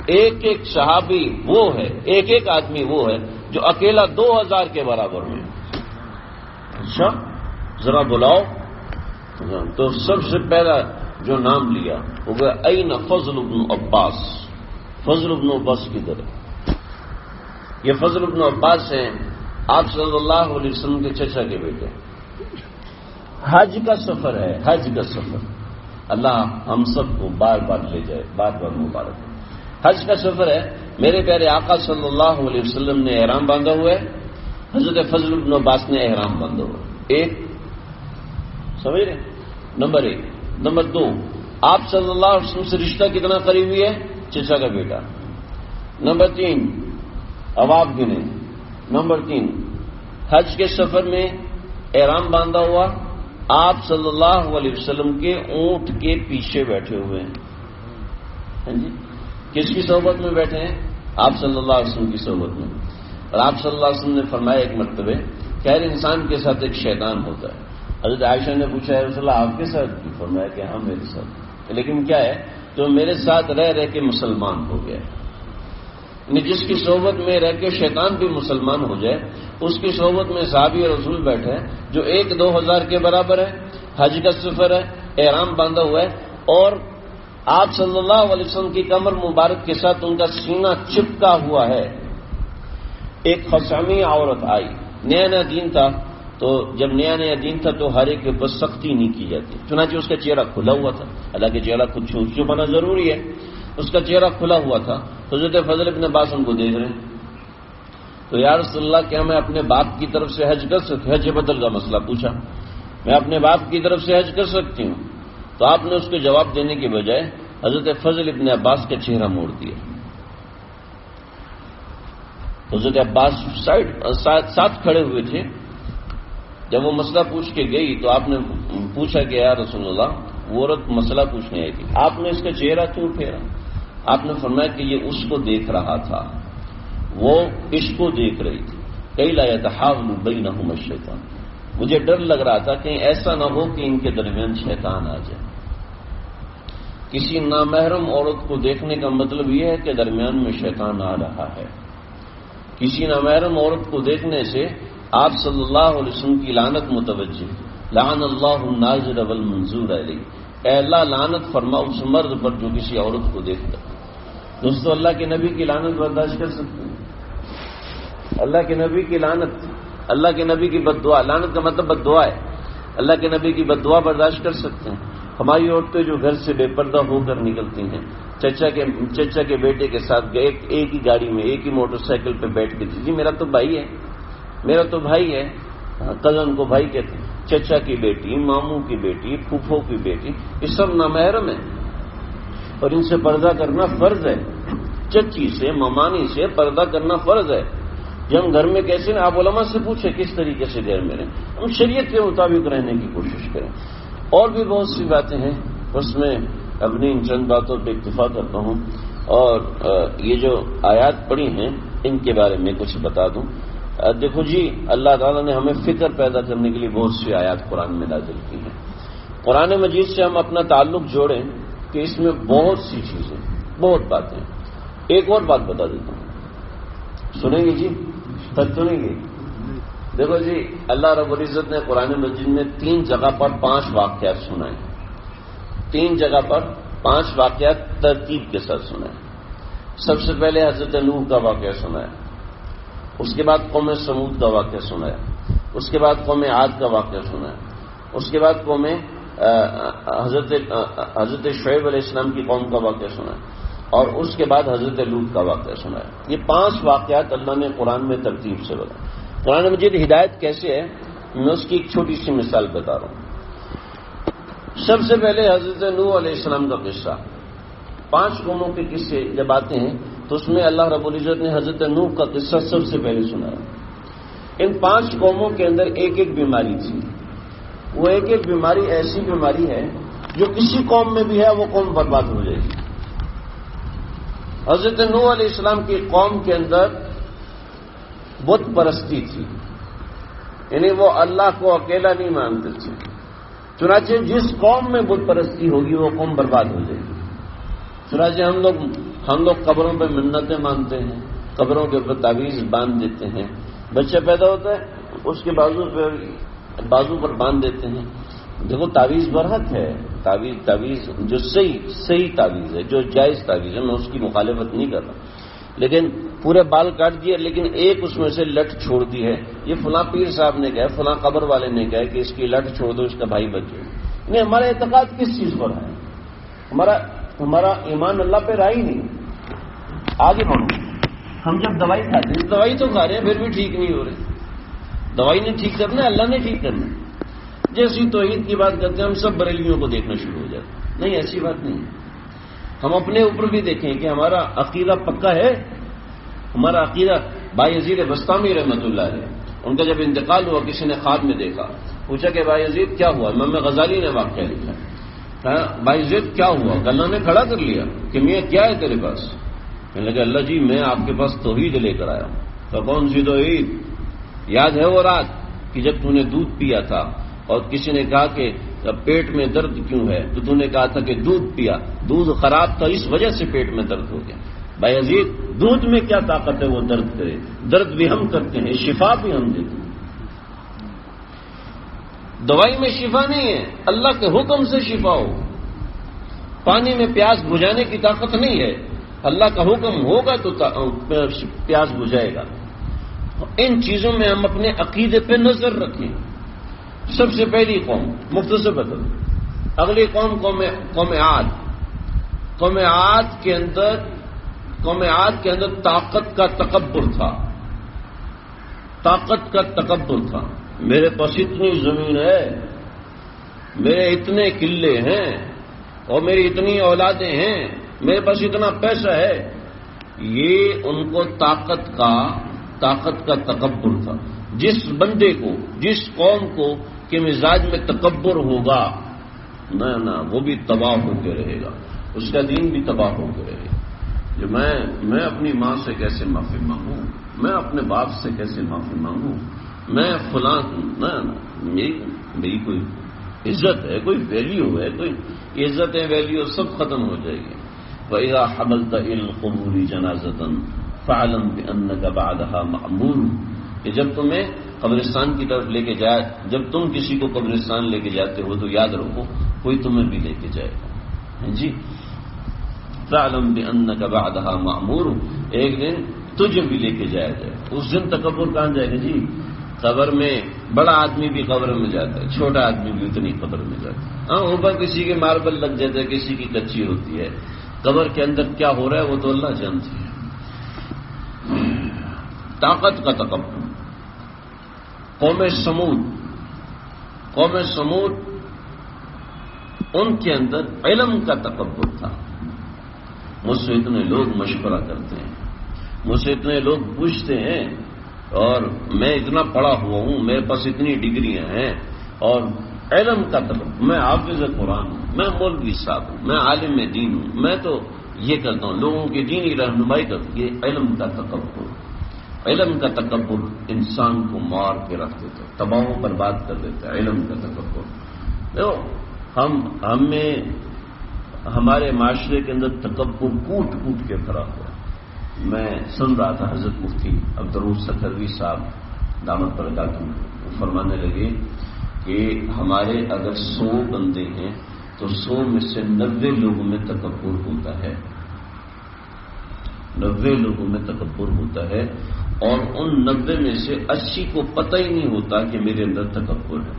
ایک ایک صحابی وہ ہے، ایک ایک آدمی وہ ہے جو اکیلا 2000 کے برابر میں۔ اچھا ذرا بلاؤ۔ تو سب سے پہلا جو نام لیا وہ گیا این فضل بن عباس۔ فضل بن عباس کدھر ہے؟ یہ فضل بن عباس ہیں آپ صلی اللہ علیہ وسلم کے چچا کے بیٹے۔ حج کا سفر ہے، حج کا سفر، اللہ ہم سب کو بار بار لے جائے، بار بار مبارک۔ حج کا سفر ہے، میرے پیارے آقا صلی اللہ علیہ وسلم نے احرام باندھا ہوا ہے، حضرت فضل بن عباس نے احرام باندھا ہوا ہے. ایک سمجھ رہے؟ نمبر 1. نمبر 2، آپ صلی اللہ علیہ وسلم سے رشتہ کتنا قریبی ہے؟ چچا کا بیٹا. نمبر 3، اب آپ گنیں. نمبر 3، حج کے سفر میں احرام باندھا ہوا، آپ صلی اللہ علیہ وسلم کے اونٹ کے پیچھے بیٹھے ہوئے ہیں. ہاں جی، کس کی صحبت میں بیٹھے ہیں؟ آپ صلی اللہ علیہ وسلم کی صحبت میں. اور آپ صلی اللہ علیہ وسلم نے فرمایا ایک مرتبہ کہ ہر انسان کے ساتھ ایک شیطان ہوتا ہے. حضرت عائشہ نے پوچھا ہے رسول اللہ آپ کے ساتھ بھی؟ فرمایا کہ ہاں میرے ساتھ. لیکن کیا ہے، تو میرے ساتھ رہ رہ کے مسلمان ہو گیا. یعنی جس کی صحبت میں رہ کے شیطان بھی مسلمان ہو جائے، اس کی صحبت میں صحابی رسول بیٹھے جو 1-2 ہزار کے برابر ہے، حج کا سفر ہے، احرام باندھا ہوا ہے، اور آپ صلی اللہ علیہ وسلم کی کمر مبارک کے ساتھ ان کا سینہ چپکا ہوا ہے. ایک خصمی عورت آئی، نیا نیا دین تھا، تو جب نیا نیا دین تھا تو ہر ایک کے اوپر سختی نہیں کی جاتی، چنانچہ اس کا چہرہ کھلا ہوا تھا. حالانکہ چہرہ کچھ چھپانا ضروری ہے، اس کا چہرہ کھلا ہوا تھا. حضرت فضل بن عباس ان کو دیکھ رہے ہیں، تو یا رسول اللہ کیا میں اپنے باپ کی طرف سے حج کر سکتی؟ حج بدل کا مسئلہ پوچھا، میں اپنے باپ کی طرف سے حج کر سکتی ہوں؟ تو آپ نے اس کو جواب دینے کے بجائے حضرت فضل ابن عباس کا چہرہ موڑ دیا. حضرت عباس ساتھ کھڑے ہوئے تھے. جب وہ مسئلہ پوچھ کے گئی تو آپ نے پوچھا کہ یا رسول اللہ وہ عورت مسئلہ پوچھنے آئی تھی، آپ نے اس کا چہرہ کیوں پھیرا؟ آپ نے فرمایا کہ یہ اس کو دیکھ رہا تھا، وہ اس کو دیکھ رہی تھی. کئی لا یتحاول بینہما الشیطان، مجھے ڈر لگ رہا تھا کہیں ایسا نہ ہو کہ ان کے درمیان شیطان آ جائے. کسی نامحرم عورت کو دیکھنے کا مطلب یہ ہے کہ درمیان میں شیطان آ رہا ہے. کسی نامحرم عورت کو دیکھنے سے آپ صلی اللہ علیہ وسلم کی لعنت متوجہ. لعن اللہ الناظر والمنظور علیہ، اے اللہ لعنت فرما اس مرد پر جو کسی عورت کو دیکھتا. دوستو اللہ کے نبی کی لعنت برداشت کر سکتے ہیں؟ اللہ کے نبی کی لعنت، اللہ کے نبی کی بد دعا، لعنت کا مطلب بد دعا ہے، اللہ کے نبی کی بد دعا برداشت کر سکتے ہیں؟ ہماری عورتیں جو گھر سے بے پردہ ہو کر نکلتی ہیں، چچا کے بیٹے کے ساتھ ایک ہی گاڑی میں ایک ہی موٹر سائیکل پہ بیٹھ کے، جی میرا تو بھائی ہے، میرا تو بھائی ہے، کزن کو بھائی کہتے ہیں، چچا کی بیٹی، ماموں کی بیٹی، پھوپھو کی بیٹی، یہ سب نامحرم ہیں اور ان سے پردہ کرنا فرض ہے. چچی سے، ممانی سے پردہ کرنا فرض ہے. جب ہم گھر میں کیسے ہیں، آپ علماء سے پوچھیں کس طریقے سے گھر میں رہیں، ہم شریعت کے مطابق رہنے کی کوشش کریں. اور بھی بہت سی باتیں ہیں، بس میں اپنی ان چند باتوں پہ اکتفا کرتا ہوں، اور یہ جو آیات پڑھی ہیں ان کے بارے میں کچھ بتا دوں. دیکھو جی، اللہ تعالیٰ نے ہمیں فکر پیدا کرنے کے لیے بہت سی آیات قرآن میں نازل کی ہیں. قرآن مجید سے ہم اپنا تعلق جوڑیں کہ اس میں بہت سی چیزیں، بہت باتیں. ایک اور بات بتا دیتا ہوں، سنیں گے جی؟ تک سنیں گے؟ دیکھو جی، اللہ رب العزت نے قرآن مجید میں 3 جگہ پر 5 واقعات سنائے. 3 جگہ پر 5 واقعات ترتیب کے ساتھ سنائے. سب سے پہلے حضرت نوح کا واقعہ سنایا، اس کے بعد قوم سمود کا واقعہ سنایا، اس کے بعد قوم عاد کا واقعہ سنایا، اس کے بعد قوم حضرت شعیب علیہ السلام کی قوم کا واقعہ سنایا، اور اس کے بعد حضرت لوط کا واقعہ سنایا. یہ 5 واقعات اللہ نے قرآن میں ترتیب سے بتایا. قرآن مجید ہدایت کیسے ہے، میں اس کی ایک چھوٹی سی مثال بتا رہا ہوں. سب سے پہلے حضرت نوح علیہ السلام کا قصہ. 5 قوموں کے قصے جب آتے ہیں تو اس میں اللہ رب العزت نے حضرت نوح کا قصہ سب سے پہلے سنایا. ان 5 قوموں کے اندر ایک ایک بیماری تھی. وہ ایک ایک بیماری ایسی بیماری ہے جو کسی قوم میں بھی ہے وہ قوم برباد ہو جائے گی. حضرت نوح علیہ السلام کی قوم کے اندر بت پرستی تھی، یعنی وہ اللہ کو اکیلا نہیں مانتے تھے. چنانچہ جس قوم میں بت پرستی ہوگی وہ قوم برباد ہو جائے گی. چنانچہ ہم لوگ قبروں پہ منتیں مانتے ہیں، قبروں کے اوپر تعویذ باندھ دیتے ہیں. بچہ پیدا ہوتا ہے اس کے بازو پر باندھ دیتے ہیں. دیکھو تعویذ برحق ہے، تعویذ جو صحیح تعویذ ہے، جو جائز تعویذ ہے، میں اس کی مخالفت نہیں کر رہا، لیکن پورے بال کاٹ دیے لیکن ایک اس میں سے لٹ چھوڑ دی ہے. یہ فلاں پیر صاحب نے کہا، فلاں قبر والے نے کہا کہ اس کی لٹ چھوڑ دو، اس کا بھائی بچ جائے. نہیں، ہمارا اعتقاد کس چیز پر ہے؟ ہمارا ایمان اللہ پہ رہا ہی نہیں. آگے بڑھو. ہم جب دوائی کھاتے ہیں دوائی تو کھا رہے ہیں پھر بھی ٹھیک نہیں ہو رہے. دوائی نے ٹھیک کرنا ہے, اللہ نے ٹھیک کرنا ہے. جیسی توحید کی بات کرتے ہیں ہم سب بریلویوں کو دیکھنا شروع ہو جاتے ہیں. نہیں, ایسی بات نہیں ہے. ہم اپنے اوپر بھی دیکھیں کہ ہمارا عقیدہ پکا ہے. ہمارا عقیدہ بایزید بسطامی رحمۃ اللہ علیہ, ان کا جب انتقال ہوا کسی نے خواب میں دیکھا, پوچھا کہ بایزید کیا ہوا؟ امام غزالی نے واقعہ لکھا. بایزید کیا ہوا؟ اللہ نے کھڑا کر لیا کہ میاں کیا ہے تیرے پاس؟ کہنے لگا اللہ جی میں آپ کے پاس توحید لے کر آیا ہوں. تو کون سی توحید؟ یاد ہے وہ رات کہ جب تو نے دودھ پیا تھا اور کسی نے کہا کہ پیٹ میں درد کیوں ہے, تو نے کہا تھا کہ دودھ پیا, دودھ خراب تھا اس وجہ سے پیٹ میں درد ہو گیا. بھائی عزیز, دودھ میں کیا طاقت ہے وہ درد کرے؟ درد بھی ہم کرتے ہیں, شفا بھی ہم دیتے ہیں. دوائی میں شفا نہیں ہے, اللہ کے حکم سے شفا ہو. پانی میں پیاس بجھانے کی طاقت نہیں ہے, اللہ کا حکم ہوگا تو پیاس بجھائے گا. ان چیزوں میں ہم اپنے عقیدے پہ نظر رکھیں. سب سے پہلی قوم, مختصر بدل, اگلی قوم عاد. قوم عاد کے اندر طاقت کا تکبر تھا. طاقت کا تکبر تھا. میرے پاس اتنی زمین ہے, میرے اتنے قلعے ہیں, اور میری اتنی اولادیں ہیں, میرے پاس اتنا پیسہ ہے. یہ ان کو طاقت کا تکبر تھا. جس بندے کو, جس قوم کو کہ مزاج میں تکبر ہوگا, نہ وہ بھی تباہ ہو کے رہے گا, اس کا دین بھی تباہ ہو کے رہے گا. جو میں اپنی ماں سے کیسے معافی مانگوں, میں اپنے باپ سے کیسے معافی مانگوں, میں فلاں, نہ میری کوئی عزت ہے, کوئی ویلیو ہے, کوئی عزت ہے, ویلیو سب ختم ہو جائے گی. وَإِذَا حَمَلْتَ إِلَى الْقُبُورِ جَنَازَةً فَاعْلَمْ بِأَنَّكَ بَعْدَهَا مَأْمُورٌ. کہ جب تمہیں قبرستان کی طرف لے کے جائے, جب تم کسی کو قبرستان لے کے جاتے ہو تو یاد رکھو کوئی تمہیں بھی لے کے جائے گا. جی, فَاعْلَمْ بِأَنَّكَ بَعْدَهَا مَأْمُورٌ. ایک دن تجھے بھی لے کے جایا جائے. اس دن تکبر کہاں جائے گا جی؟ قبر میں بڑا آدمی بھی قبر میں جاتا ہے, چھوٹا آدمی بھی اتنی قبر میں جاتا ہے. ہاں, اوپر کسی کے ماربل لگ جاتا ہے, کسی کی کچی ہوتی ہے. قبر کے اندر کیا ہو رہا ہے وہ تو اللہ جانتی ہے. طاقت کا تکبر. قوم سمود ان کے اندر علم کا تکبر تھا. مجھ سے اتنے لوگ مشورہ کرتے ہیں, مجھ سے اتنے لوگ پوچھتے ہیں, اور میں اتنا پڑھا ہوا ہوں, میرے پاس اتنی ڈگریاں ہیں, اور علم کا تکبر. میں حافظ قرآن ہوں, میں مولوی صاحب ہوں, میں عالم دین ہوں, میں تو یہ کرتا ہوں, لوگوں کی دینی رہنمائی کرتی. یہ علم کا تکبر. علم کا تکبر انسان کو مار کے رکھ دیتا ہے, تباہ و برباد کر دیتا ہے. علم کا تکبر. دیکھو, ہمیں ہمارے معاشرے کے اندر تکبر کوٹ کے بھرا ہوا. میں سن رہا تھا حضرت مفتی عبدالروف سکھروی صاحب دامت برکاتہم فرمانے لگے کہ ہمارے اگر 100 بندے ہیں تو 100 میں سے 90 لوگوں میں تکبر ہوتا ہے. 90 لوگوں میں تکبر ہوتا ہے, اور ان 90 میں سے 80 کو پتہ ہی نہیں ہوتا کہ میرے اندر تکبر ہے.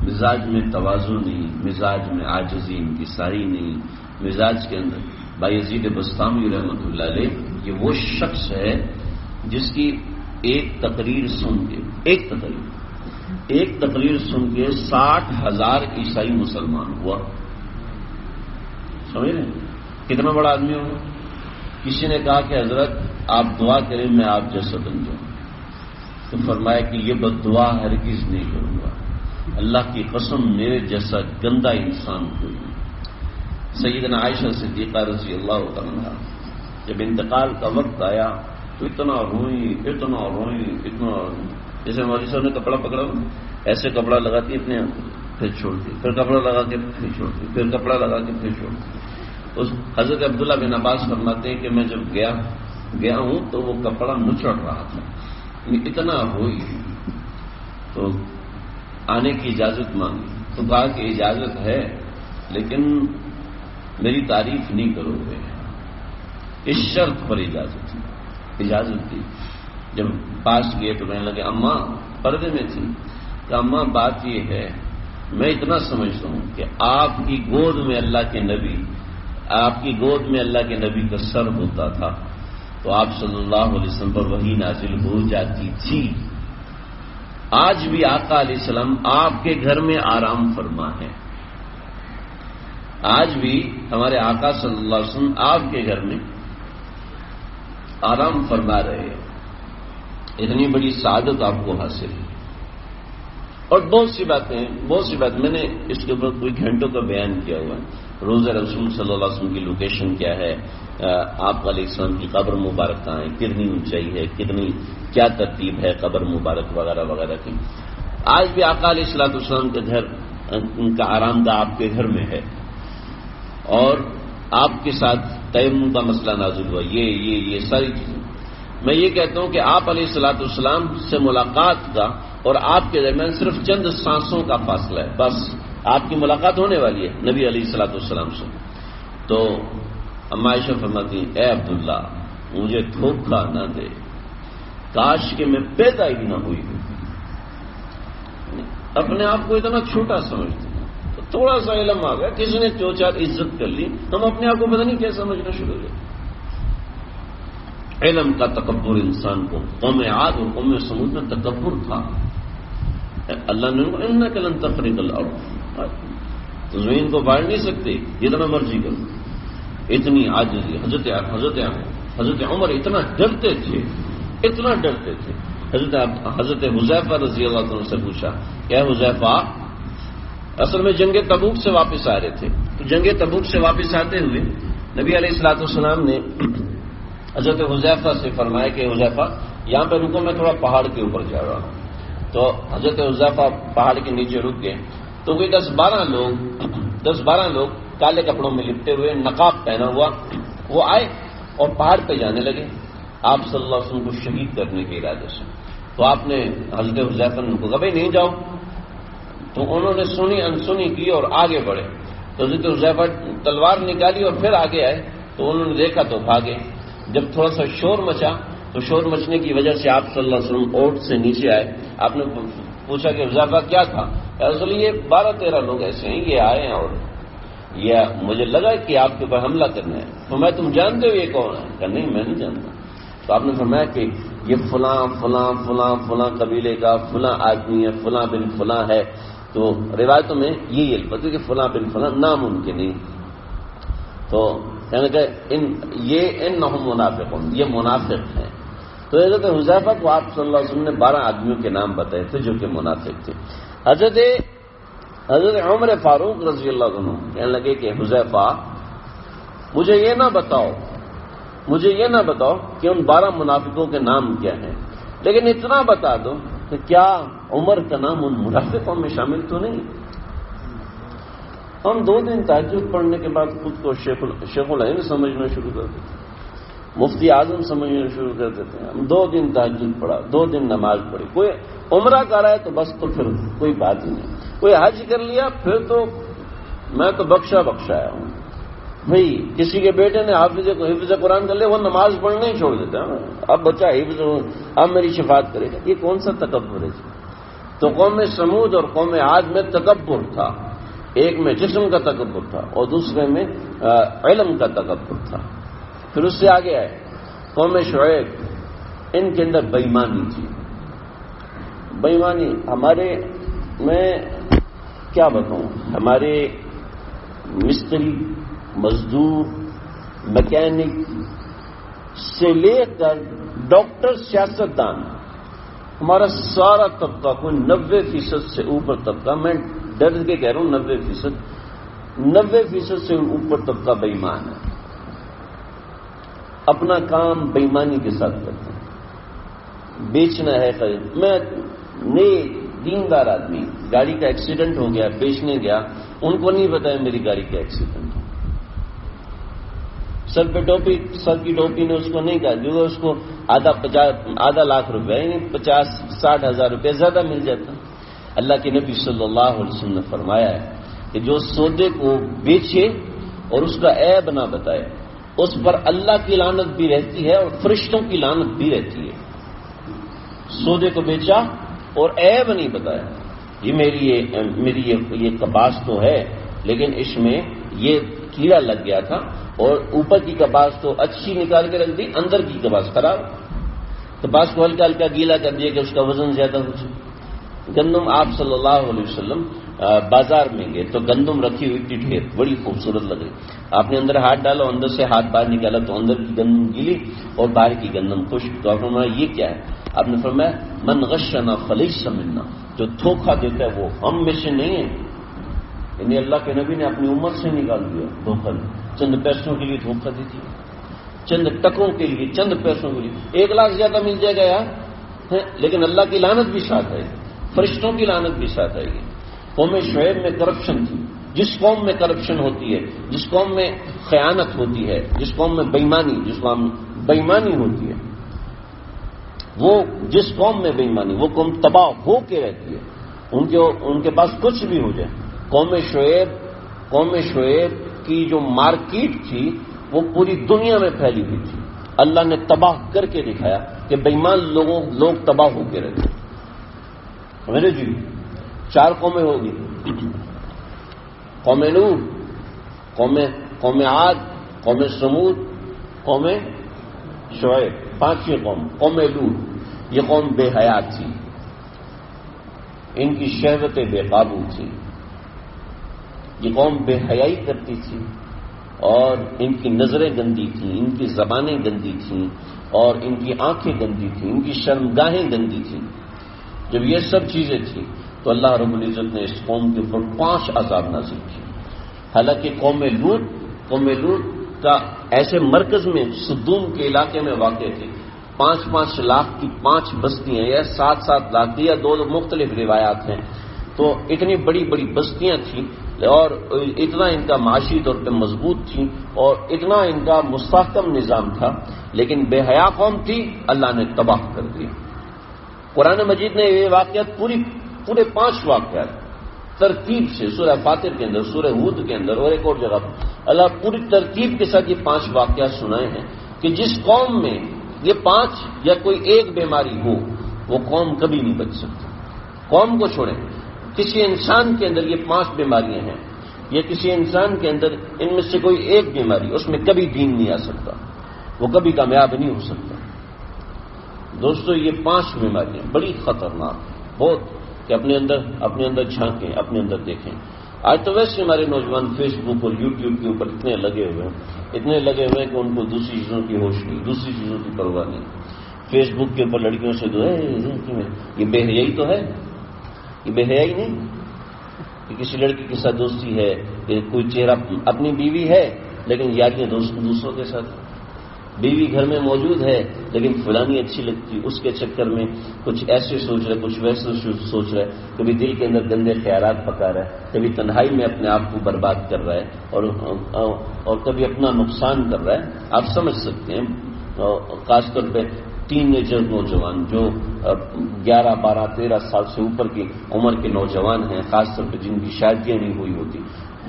مزاج میں تواضع نہیں, مزاج میں عاجزی انکساری نہیں, مزاج کے اندر. بایزید بسطامی رحمۃ اللہ علیہ یہ وہ شخص ہے جس کی ایک تقریر سن کے 60,000 عیسائی مسلمان ہوا. سمجھ رہے ہیں کتنا بڑا آدمی ہوگا. کسی نے کہا کہ حضرت آپ دعا کریں میں آپ جیسا بن جاؤں, تو فرمایا کہ یہ بد دعا ہرگز نہیں کروں گا, اللہ کی قسم میرے جیسا گندا انسان کوئی نہیں. سیدنا عائشہ صدیقہ رضی اللہ عنہا جب انتقال کا وقت آیا تو اتنا روئی, جیسے مولوی صاحب نے کپڑا پکڑا, ایسے کپڑا لگاتی اپنے پھر چھوڑتی, پھر کپڑا لگا کے پھر چھوڑتی, پھر کپڑا لگا کے پھر چھوڑتی. اس حضرت عبداللہ بن عباس فرماتے ہیں کہ میں جب گیا ہوں تو وہ کپڑا نچڑ رہا تھا, اتنا ہوئی. تو آنے کی اجازت مانگی تو کہا کہ اجازت ہے لیکن میری تعریف نہیں کرو گے. اس شرط پر اجازت دی. جب پاس گئے تو کہنے لگے اماں پردے میں تھی کہ اماں بات یہ ہے میں اتنا سمجھتا ہوں کہ آپ کی گود میں اللہ کے نبی آپ کی گود میں اللہ کے نبی کا سر ہوتا تھا تو آپ صلی اللہ علیہ وسلم پر وحی نازل ہو جاتی تھی۔ آج بھی آقا علیہ السلام آپ کے گھر میں آرام فرما ہے، آج بھی ہمارے آقا صلی اللہ علیہ وسلم آپ کے گھر میں آرام فرما رہے ہیں۔ اتنی بڑی سعادت آپ کو حاصل ہے۔ اور بہت سی بات میں نے اس کے اوپر کوئی گھنٹوں کا بیان کیا ہوا ہے۔ روزہ رسول صلی اللہ علیہ وسلم کی لوکیشن کیا ہے، آپ علیہ السلام کی قبر مبارک کہاں ہے، کتنی اونچائی ہے، کیا ترتیب ہے قبر مبارک وغیرہ وغیرہ کی۔ آج بھی آقا علیہ السلام کے گھر کا آرام دہ آپ کے گھر میں ہے، اور آپ کے ساتھ تیمم کا مسئلہ نازل ہوا، یہ ساری چیزیں۔ میں یہ کہتا ہوں کہ آپ علیہ السلام سے ملاقات کا اور آپ کے درمیان صرف چند سانسوں کا فاصلہ ہے، بس آپ کی ملاقات ہونے والی ہے نبی علیہ السلام سے۔ تو اما عائشہ فرماتی ہیں، اے عبداللہ مجھے دھوکہ نہ دے، کاش کہ میں پیدا ہی نہ ہوئی ہوں۔ اپنے آپ کو اتنا چھوٹا سمجھتے ہیں، تو تھوڑا سا علم آ گیا، کسی نے دو چار عزت کر لی، ہم اپنے آپ کو پتہ نہیں کیا سمجھنا شروع ہو گئے۔ علم کا تکبر انسان کو، قوم عاد اور قوم سمود میں تکبر تھا۔ اللہ نے انک لن تخرق الارض، تو زمین کو باڑ نہیں سکتے جتنا مرضی کرو۔ اتنی عاجزی، حضرت عمر اتنا ڈرتے تھے۔ حضرت حذیفہ رضی اللہ عنہ سے پوچھا، کیا حذیفہ، اصل میں جنگ تبوک سے واپس آ رہے تھے، تو جنگ تبوک سے واپس آتے ہوئے نبی علیہ السلام نے حضرت حذیفہ سے فرمایا کہ حذیفہ یہاں پہ رکو، میں تھوڑا پہاڑ کے اوپر جا رہا ہوں۔ تو حضرت حذیفہ پہاڑ کے نیچے رک گئے، تو کوئی 10-12 لوگ کالے کپڑوں میں لپٹے ہوئے، نقاب پہنا ہوا، وہ آئے اور پہاڑ پہ جانے لگے آپ صلی اللہ علیہ وسلم کو شہید کرنے کے ارادے سے۔ تو آپ نے حضرت حذیفہ نے کہا بھائی نہیں جاؤ، تو انہوں نے سنی انسنی کی اور آگے بڑھے۔ تو حضرت حذیفہ تلوار نکالی اور پھر آگے آئے، تو انہوں نے دیکھا تو بھاگے۔ جب تھوڑا سا شور مچا تو شور مچنے کی وجہ سے آپ صلی اللہ علیہ وسلم اونٹ سے نیچے آئے۔ آپ نے پوچھا کہ حذیفہ کیا تھا؟ اصل یہ 12-13 لوگ ایسے ہیں، یہ آئے ہیں اور یہ مجھے لگا کہ آپ کے اوپر حملہ کرنا ہے۔ تو میں تم جانتے ہو یہ کون ہے؟ کہا نہیں میں نہیں جانتا۔ تو آپ نے فرمایا کہ یہ فلاں فلاں فلاں فلاں قبیلے کا فلاں آدمی ہے، فلاں بن فلاں ہے۔ تو روایتوں میں یہی الفاظ ہے کہ فلاں بن فلاں، نام ان کے نہیں۔ تو کہنے کہ انہم منافقون، یہ منافق ہیں۔ تو حضرت حذیفہ کو آپ صلی اللہ علیہ وسلم نے 12 آدمیوں کے نام بتائے تھے جو کہ منافق تھے۔ حضرت عمر فاروق رضی اللہ عنہ کہنے لگے کہ حذیفہ مجھے یہ نہ بتاؤ کہ ان 12 منافقوں کے نام کیا ہیں، لیکن اتنا بتا دو کہ کیا عمر کا نام ان منافقوں میں شامل تو نہیں؟ ہم 2 دن تہجد پڑھنے کے بعد خود کو شیخ العلم سمجھنا شروع کر دیتے ہیں، مفتی اعظم سمجھنا شروع کر دیتے ہیں۔ ہم 2 دن تہجد پڑھا، 2 دن نماز پڑھی، کوئی عمرہ کر رہا ہے تو بس، تو پھر کوئی بات ہی نہیں، کوئی حج کر لیا پھر تو میں تو بخشا آیا ہوں۔ بھئی کسی کے بیٹے نے حفظ قرآن کر لیا، وہ نماز پڑھنا ہی چھوڑ دیتا ہے، اب بچہ حفظ، اب میری شفاعت کرے گا، یہ کون سا تکبر ہے؟ تو قوم سمود اور قوم عاد میں تکبر تھا، ایک میں جسم کا تکبر تھا اور دوسرے میں علم کا تکبر تھا۔ پھر اس سے آگے آئے قوم شعیب، ان کے اندر بےایمانی تھی۔ بےایمانی میں کیا بتاؤں، ہمارے مستری، مزدور، میکینک سے لے کر ڈاکٹر، سیاستدان، ہمارا سارا طبقہ، کوئی 90% سے اوپر طبقہ، میں ڈر کے کہہ رہا ہوں 90% سے اوپر طبقہ بے ایمان ہے، اپنا کام بے ایمانی کے ساتھ کرتے ہیں۔ بیچنا ہے خرید، میں نیک دیندار آدمی، گاڑی کا ایکسیڈنٹ ہو گیا، بیچنے گیا، ان کو نہیں بتایا میری گاڑی کا ایکسیڈنٹ ہے، سر کی ٹوپی نے اس کو نہیں کہا، جو اس کو آدھا لاکھ روپے یعنی 50-60 ہزار روپے زیادہ مل جاتا۔ اللہ کے نبی صلی اللہ علیہ وسلم نے فرمایا ہے کہ جو سودے کو بیچے اور اس کا عیب نہ بتائے، اس پر اللہ کی لعنت بھی رہتی ہے اور فرشتوں کی لعنت بھی رہتی ہے۔ سودے کو بیچا اور عیب نہیں بتایا، یہ میری یہ کباس تو ہے، لیکن اس میں یہ کیڑا لگ گیا تھا اور اوپر کی کپاس تو اچھی نکال کے رکھ دی، اندر کی کپاس خراب، کپاس کو ہلکا ہلکا گیلا کر دیا کہ اس کا وزن زیادہ ہو جائے۔ گندم آپ صلی اللہ علیہ وسلم بازار میں گئے تو گندم رکھی ہوئی تھی ڈھیر، بڑی خوبصورت لگ رہی، آپ نے اندر ہاتھ ڈالا، اندر سے ہاتھ باہر نکالا تو اندر کی گندم گیلی اور باہر کی گندم خشک۔ تو آپ نے فرمایا یہ کیا ہے؟ آپ نے فرمایا من غشنا فلیس منا، جو دھوکہ دیتا ہے وہ ہم میں سے نہیں ہے۔ یعنی اللہ کے نبی نے اپنی امت سے نکال دیا دھوکہ، چند پیسوں کے لیے دھوکہ دیتی ہے، چند ٹکوں کے لیے، چند پیسوں کے لیے 1 لاکھ زیادہ مل جائے گا یار، لیکن اللہ کی لعنت بھی ساتھ آئے گی، فرشتوں کی لعنت بھی ساتھ آئے گی۔ قوم شعیب میں کرپشن تھی، جس قوم میں کرپشن ہوتی ہے، جس قوم میں خیانت ہوتی ہے، جس قوم میں بےایمانی ہوتی ہے، وہ جس قوم میں بےایمانی، وہ قوم تباہ ہو کے رہتی ہے، ان کے پاس کچھ بھی ہو جائے۔ قوم شعیب کی جو مارکیٹ تھی وہ پوری دنیا میں پھیلی ہوئی تھی، اللہ نے تباہ کر کے دکھایا کہ بےایمان لوگ تباہ ہو کے رہتے ہیں۔ میرے جی 4 قومیں ہوگی، قوم نوح، قوم عاد، قوم سمود، قوم شعیب، 5ویں قوم لوط۔ یہ قوم بے حیا تھی، ان کی شہوتیں بے قابو تھی، یہ قوم بے حیائی کرتی تھی اور ان کی نظریں گندی تھیں، ان کی زبانیں گندی تھیں اور ان کی آنکھیں گندی تھیں، ان کی شرمگاہیں گندی تھیں۔ جب یہ سب چیزیں تھیں تو اللہ رب العزت نے اس قوم کے اوپر 5 عذاب نازل کیے۔ حالانکہ قوم لوط کا ایسے مرکز میں صدوم کے علاقے میں واقع تھے، 5-5 لاکھ کی 5 بستیاں یا 7-7 لاکھ کی یا 2 مختلف روایات ہیں، تو اتنی بڑی بڑی بستیاں تھیں اور اتنا ان کا معاشی طور پہ مضبوط تھی اور اتنا ان کا مستحکم نظام تھا، لیکن بے حیا قوم تھی، اللہ نے تباہ کر دیا۔ قرآن مجید نے یہ واقعات پورے 5 واقعات ترتیب سے سورہ فاطر کے اندر، سورہ ہود کے اندر اور ایک اور جگہ پر اللہ پوری ترتیب کے ساتھ یہ 5 واقعات سنائے ہیں کہ جس قوم میں یہ 5 یا کوئی ایک بیماری ہو وہ قوم کبھی نہیں بچ سکتی۔ قوم کو چھوڑیں، کسی انسان کے اندر یہ 5 بیماریاں ہیں، یا کسی انسان کے اندر ان میں سے کوئی ایک بیماری، اس میں کبھی دین نہیں آ سکتا، وہ کبھی کامیاب نہیں ہو سکتا۔ دوستو یہ 5 بیماریاں بڑی خطرناک بہت، کہ اپنے اندر جھانکیں، اپنے اندر دیکھیں۔ آج تو ویسے ہمارے نوجوان فیس بک اور یوٹیوب کے اوپر اتنے لگے ہوئے ہیں کہ ان کو دوسری چیزوں کی ہوش نہیں، دوسری چیزوں کی پرواہ نہیں۔ فیس بک کے اوپر لڑکیوں سے یہ بے حیائی تو ہے، یہ بے حیائی نہیں کہ کسی لڑکی کے ساتھ دوستی ہے، کہ کوئی چہرہ اپنی بیوی ہے لیکن یاریاں دوسروں کے ساتھ، بیوی گھر میں موجود ہے لیکن فلانی اچھی لگتی، اس کے چکر میں کچھ ایسے سوچ رہے، کچھ ویسے سوچ رہے، کبھی دل کے اندر گندے خیالات پکا رہا ہے، کبھی تنہائی میں اپنے آپ کو برباد کر رہا ہے اور کبھی اپنا نقصان کر رہا ہے۔ آپ سمجھ سکتے ہیں، خاص طور پہ ٹین ایجر نوجوان جو 11, 12, 13 سال سے اوپر کی عمر کے نوجوان ہیں، خاص طور پہ جن کی شادیاں نہیں ہوئی ہوتی،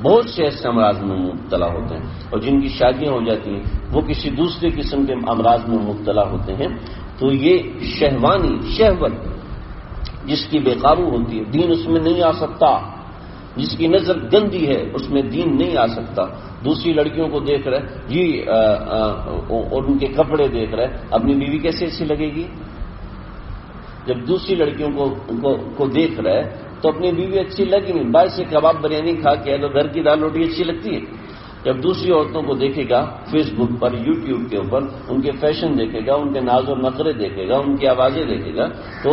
بہت سے ایسے امراض میں مبتلا ہوتے ہیں، اور جن کی شادیاں ہو جاتی ہیں وہ کسی دوسرے قسم کے امراض میں مبتلا ہوتے ہیں۔ تو یہ شہوت جس کی بے قابو ہوتی ہے، دین اس میں نہیں آ سکتا۔ جس کی نظر گندی ہے اس میں دین نہیں آ سکتا۔ دوسری لڑکیوں کو دیکھ رہے جی اور ان کے کپڑے دیکھ رہے، اپنی بیوی کیسے اچھی لگے گی؟ جب دوسری لڑکیوں کو دیکھ رہے تو اپنی بیوی اچھی لگی نہیں، باہر سے کباب بریانی کھا کے تو گھر کی دال روٹی اچھی لگتی ہے۔ جب دوسری عورتوں کو دیکھے گا فیس بک پر، یوٹیوب کے اوپر، ان کے فیشن دیکھے گا، ان کے ناز و نخرے دیکھے گا، ان کی آوازیں دیکھے گا، تو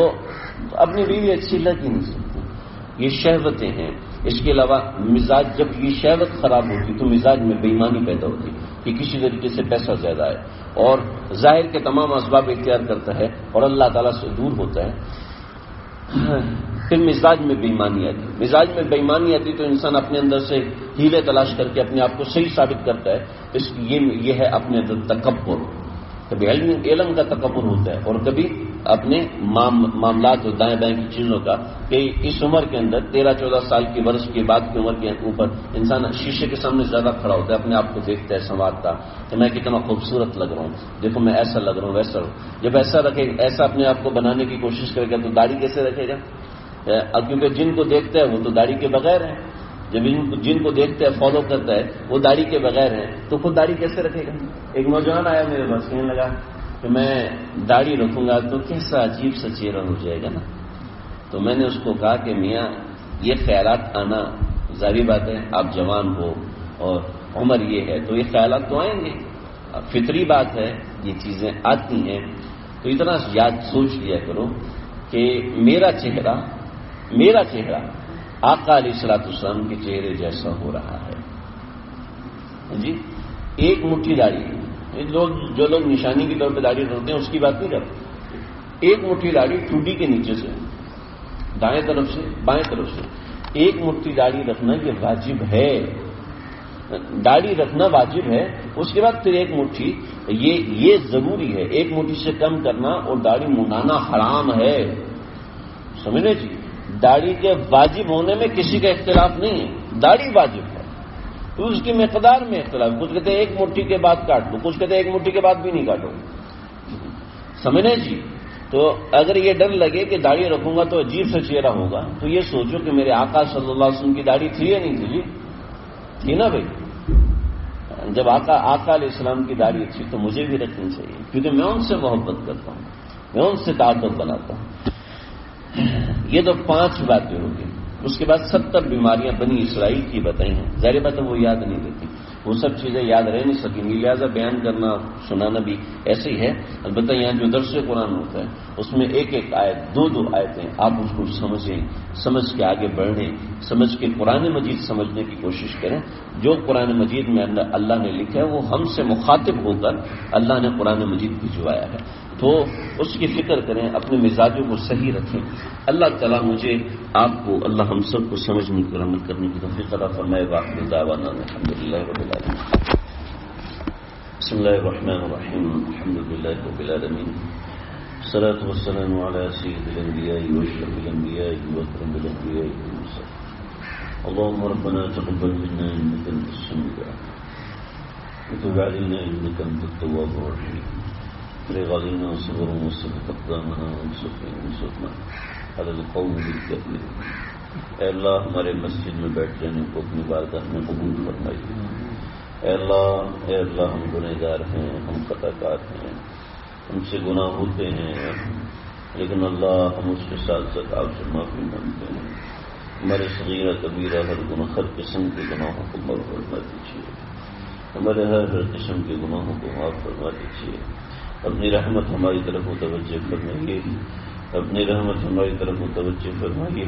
اپنی بیوی اچھی لگ ہی نہیں سکتی۔ یہ شہوتیں ہیں۔ اس کے علاوہ مزاج، جب یہ شہوت خراب ہوتی تو مزاج میں بے ایمانی پیدا ہوتی کہ کسی طریقے سے پیسہ زیادہ ہے اور ظاہر کے تمام اسباب اختیار کرتا ہے اور اللہ تعالیٰ سے دور ہوتا ہے، پھر مزاج میں بے ایمانی آتی تو انسان اپنے اندر سے ہیلے تلاش کر کے اپنے آپ کو صحیح ثابت کرتا ہے۔ یہ ہے اپنے اندر تکبر، کبھی علم کا تکبر ہوتا ہے اور کبھی اپنے معاملات اور دائیں بائیں کی چیزوں کا، کہ اس عمر کے اندر 13-14 سال کی برس کے بعد کی عمر کے اوپر انسان شیشے کے سامنے زیادہ کھڑا ہوتا ہے، اپنے آپ کو دیکھتا ہے، سنوارتا کہ میں کتنا خوبصورت لگ رہا ہوں، دیکھو میں ایسا لگ رہا ہوں، ویسا ہوں۔ جب ایسا اپنے آپ کو بنانے کی کوشش کرے گا تو داڑھی کیسے رکھے گا؟ کیونکہ جن کو دیکھتا ہے وہ تو داڑھی کے بغیر ہیں، جب جن کو دیکھتا ہے فالو کرتا ہے وہ داڑھی کے بغیر ہیں تو خود داڑھی کیسے رکھے گا؟ ایک نوجوان آیا میرے پاس، کہنے لگا کہ میں داڑھی رکھوں گا تو کیسا عجیب سا چہرہ ہو جائے گا نا. تو میں نے اس کو کہا کہ میاں یہ خیالات آنا ظاہری بات ہے، آپ جوان ہو اور عمر یہ ہے تو یہ خیالات تو آئیں گے، فطری بات ہے، یہ چیزیں آتی ہیں. تو اتنا یاد سوچ لیا کرو کہ میرا چہرہ آقا علیہ الصلوۃ والسلام کے چہرے جیسا ہو رہا ہے. جی ایک مٹھی داڑھی، جو لوگ نشانی کے طور پہ داڑھی رکھتے ہیں اس کی بات نہیں کرتے. ایک مٹھی داڑھی ٹھوڈی کے نیچے سے، دائیں طرف سے بائیں طرف سے ایک مٹھی داڑھی رکھنا یہ واجب ہے. داڑھی رکھنا واجب ہے. اس کے بعد پھر ایک مٹھی، یہ ضروری ہے. ایک مٹھی سے کم کرنا اور داڑھی منڈانا حرام ہے. سمجھے جی؟ داڑھی کے واجب ہونے میں کسی کا اختلاف نہیں ہے، داڑھی واجب ہے. تو اس کی مقدار میں اختلاف، کچھ کہتے ہیں ایک مٹھی کے بعد کاٹ لو، کچھ کہتے ہیں ایک مٹھی کے بعد بھی نہیں کاٹو. سمجھے جی؟ تو اگر یہ ڈر لگے کہ داڑھی رکھوں گا تو عجیب سا چہرہ ہوگا، تو یہ سوچو کہ میرے آقا صلی اللہ علیہ وسلم کی داڑھی تھی یا نہیں تھی؟ جی تھی نا بھائی. جب آقا علیہ السلام کی داڑھی تھی تو مجھے بھی رکھنی چاہیے، کیونکہ میں ان سے محبت کرتا ہوں، میں ان سے تعلق بناتا ہوں. یہ تو 5 باتیں ہوگی. اس کے بعد 70 بیماریاں بنی اسرائیل کی بتائی ہیں. ظاہر بات ہے وہ یاد نہیں رہتی، وہ سب چیزیں یاد رہ نہیں سکیں گی، لہٰذا بیان کرنا سنانا بھی ایسے ہی ہے. البتہ یہاں جو درس قرآن ہوتا ہے اس میں ایک آیت 2 آیتیں آپ اس کو سمجھیں، سمجھ کے آگے بڑھیں، سمجھ کے قرآن مجید سمجھنے کی کوشش کریں. جو قرآن مجید میں اللہ نے لکھا ہے وہ ہم سے مخاطب ہو کر اللہ نے قرآن مجید بھجوایا ہے، تو اس کی فکر کریں، اپنے مزاجوں کو صحیح رکھیں. اللہ تعالیٰ مجھے آپ کو، اللہ ہم سب کو سمجھنے اور عمل کرنے کی توفیق عطا فرمائے. وآخر دعوانا الحمدللہ رب العالمین. بسم اللہ الرحمن الرحیم. الحمدللہ رب العالمین. الصلاة والسلام علی سید الانبیاء واشرف الانبیاء واکرم الانبیاء والمرسلین. اللهم ربنا تقبل منا انك انت السميع العليم وتب علينا انك انت التواب الرحيم. غالينا وصبروا وثبت اقدامنا وانصرنا على القوم الكافرين. اے اللہ ہمارے مسجد میں بیٹھ جانے کو اپنی بارگاہ میں قبول فرمائیے. اے اللہ ہم گنہگار ہیں، ہم خطا کار ہیں، ہم سے گناہ ہوتے ہیں، لیکن اللہ ہم اس کے ساتھ ساتھ آپ سے معافی مانگتے ہیں. ہمارے صغیرہ کبیرہ ہر قسم کے گناہوں کو معاف فرما دیجیے. ہمارے ہر قسم کے گناہوں کو معاف فرما دیجیے. اپنی رحمت ہماری طرف متوجہ فرمائیے، اپنی رحمت ہماری طرف متوجہ فرمائیے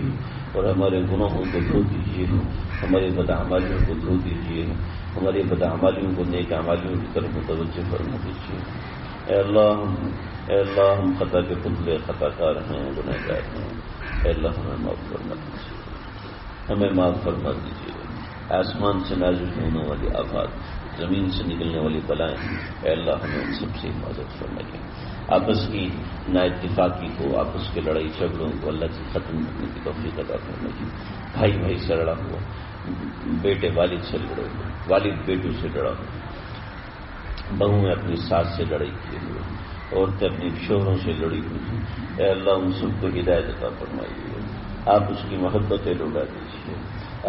اور ہمارے گناہوں کو دھو دیجیے، ہماری بدعمالیوں کو دھو دیجیے، ہماری بدعمالیوں کو نیک اعمالیوں کی طرف متوجہ فرما دیجیے. اے اللہ ہم خطا کے پتلے خطا کار ہیں، گنہگار ہیں. اے اللہ ہمیں معاف فرما دیجیے، ہمیں معاف فرما دیجیے. آسمان سے نازل ہونے والی آفات، زمین سے نکلنے والی بلائیں، اے اللہ ہمیں ان سب سے حفاظت فرمائیے. آپس کی نا اتفاقی کو، آپس کے لڑائی جھگڑوں کو اللہ کی ختم کرنے کی توفیق عطا فرمائیے. بھائی سے لڑا ہوا، بیٹے والد سے لڑے ہوئے، والد بیٹوں سے لڑا ہوا، بہویں اپنی ساس سے لڑائی کیے ہوئے، عورتیں اپنی شوہروں سے لڑی ہوئی. اے اللہ ان سب کو ہدایت عطا فرمائیے. آپ اس کی محبتیں لوٹا دیجیے،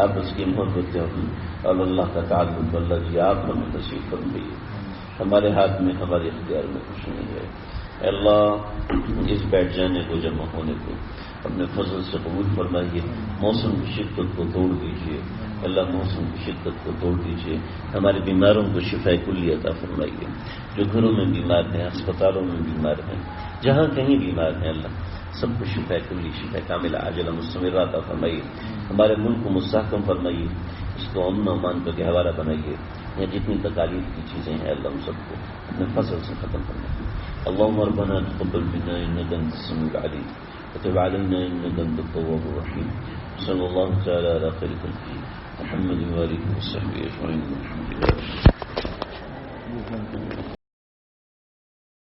آپ اس کی محبتیں اور اللہ کا تعلق اللہ جی آپ ہمیں نصیب فرمائیے. ہمارے ہاتھ میں، ہمارے اختیار میں کچھ نہیں ہے. اے اللہ اس بیٹھ جانے کو، جمع ہونے کو اپنے فضل سے قبول فرمائیے. موسم کی شدت کو توڑ دیجیے اللہ، موسم کی شدت کو توڑ دیجیے. ہمارے بیماروں کو شفاء کلی عطا فرمائیے. جو گھروں میں بیمار ہیں، اسپتالوں میں بیمار ہیں، جہاں کہیں بیمار ہیں اللہ سب کو شفاء کلی، شفاء کاملہ عاجلہ مستمرہ عطا فرمائیے. ہمارے ملک کو مستحکم فرمائیے، اس کو امن و امان کا گہوارہ بنائیے. یا جتنی تکالیف کی چیزیں ہیں اللہ ہم سب کو اپنے فضل سے ختم فرمائیے. اللهم ربنا تقبل منا انك انت السميع العليم وتب علينا انك انت التواب الرحيم. صلى الله تعالى على خير خلقه محمد وآله وصحبه اجمعين.